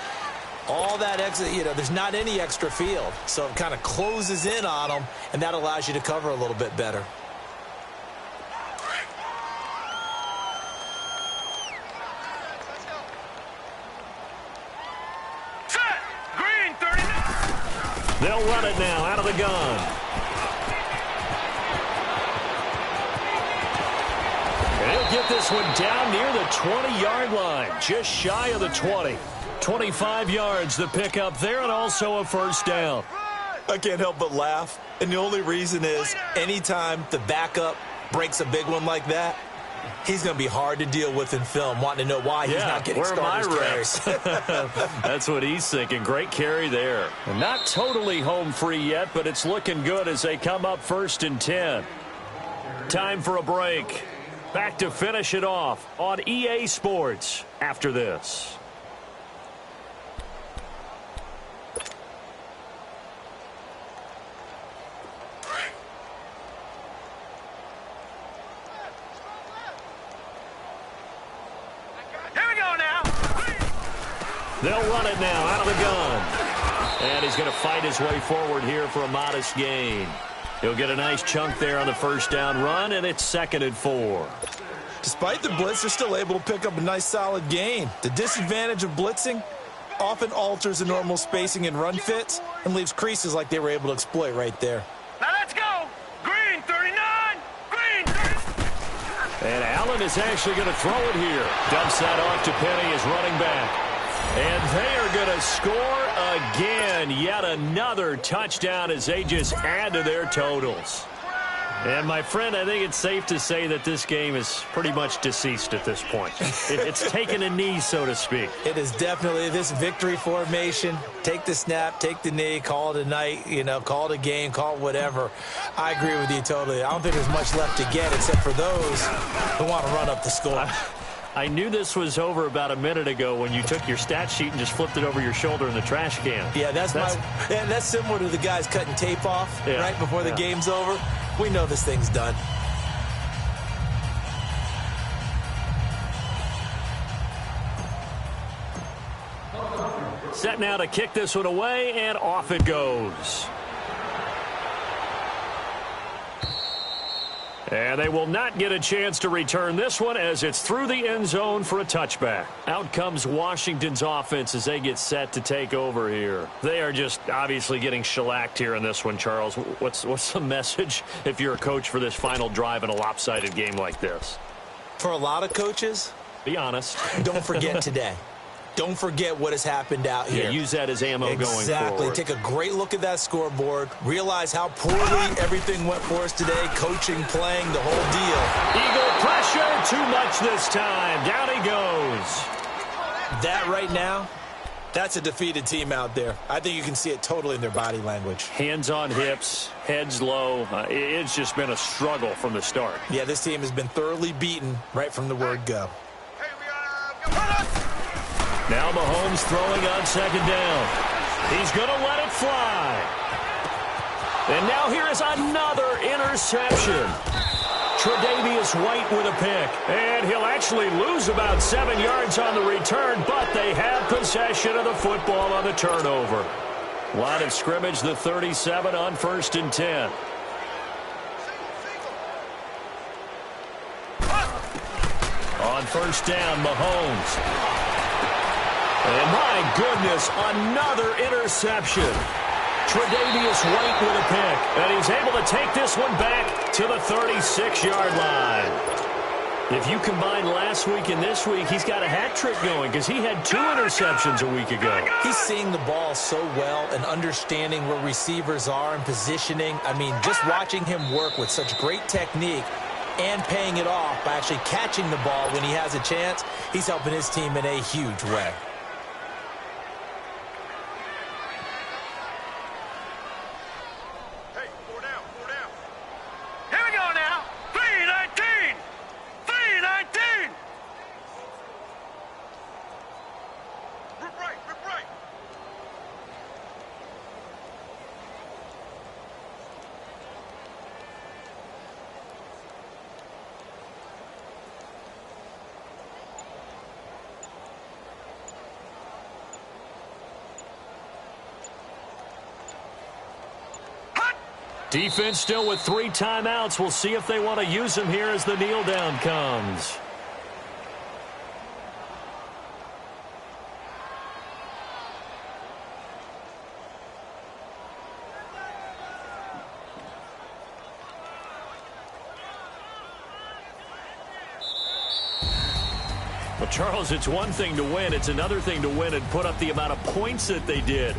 [SPEAKER 2] all that extra, there's not any extra field. So it kind of closes in on them, and that allows you to cover a little bit better.
[SPEAKER 1] They'll run it now out of the gun. this one down near the 20-yard line, just shy of the 20. 25 yards the pickup there, and also a first down.
[SPEAKER 2] I can't help but laugh, and the only reason is anytime the backup breaks a big one like that, he's going to be hard to deal with in film, wanting to know why he's not getting starters carries.
[SPEAKER 1] That's what he's thinking. Great carry there. And not totally home free yet, but it's looking good as they come up 1st and 10. Time for a break. Back to finish it off on EA Sports after this. They'll run it now out of the gun. And he's going to fight his way forward here for a modest gain. He'll get a nice chunk there on the first down run, and it's 2nd and 4.
[SPEAKER 2] Despite the blitz, they're still able to pick up a nice solid gain. The disadvantage of blitzing often alters the normal spacing and run fits and leaves creases like they were able to exploit right there.
[SPEAKER 3] Now let's go. Green 39. Green 39.
[SPEAKER 1] And Allen is actually going to throw it here. Dumps that off to Penny as running back. And they are going to score again. Yet another touchdown as they just add to their totals. And, my friend, I think it's safe to say that this game is pretty much deceased at this point. It's taken a knee, so to speak.
[SPEAKER 2] It is definitely this victory formation. Take the snap, take the knee, call it a night, call it a game, call it whatever. I agree with you totally. I don't think there's much left to get except for those who want to run up the score.
[SPEAKER 1] I knew this was over about a minute ago when you took your stat sheet and just flipped it over your shoulder in the trash can.
[SPEAKER 2] Yeah, that's similar to the guys cutting tape off right before the game's over. We know this thing's done.
[SPEAKER 1] Set now to kick this one away, and off it goes. And they will not get a chance to return this one as it's through the end zone for a touchback. Out comes Washington's offense as they get set to take over here. They are just obviously getting shellacked here in this one, Charles. What's the message if you're a coach for this final drive in a lopsided game like this?
[SPEAKER 2] For a lot of coaches,
[SPEAKER 1] be honest.
[SPEAKER 2] Don't forget today. Don't forget what has happened out here.
[SPEAKER 1] Yeah, use that as ammo going forward.
[SPEAKER 2] Exactly. Take a great look at that scoreboard. Realize how poorly everything went for us today. Coaching, playing, the whole deal.
[SPEAKER 1] Eagle pressure. Too much this time. Down he goes.
[SPEAKER 2] That right now, that's a defeated team out there. I think you can see it totally in their body language.
[SPEAKER 1] Hands on hips, heads low. It's just been a struggle from the start.
[SPEAKER 2] Yeah, this team has been thoroughly beaten right from the word go.
[SPEAKER 1] Now Mahomes throwing on 2nd down. He's going to let it fly. And now here is another interception. Tre'Davious White with a pick. And he'll actually lose about 7 yards on the return, but they have possession of the football on the turnover. Line of scrimmage, the 37 on 1st and 10. On 1st down, Mahomes. And my goodness, another interception. Tre'Davious White with a pick. And he's able to take this one back to the 36-yard line. If you combine last week and this week, he's got a hat trick going because he had 2 interceptions a week ago.
[SPEAKER 2] He's seeing the ball so well and understanding where receivers are and positioning. I mean, just watching him work with such great technique and paying it off by actually catching the ball when he has a chance, he's helping his team in a huge way.
[SPEAKER 1] Defense still with 3 timeouts. We'll see if they want to use them here as the kneel down comes. Well, Charles, it's one thing to win. It's another thing to win and put up the amount of points that they did.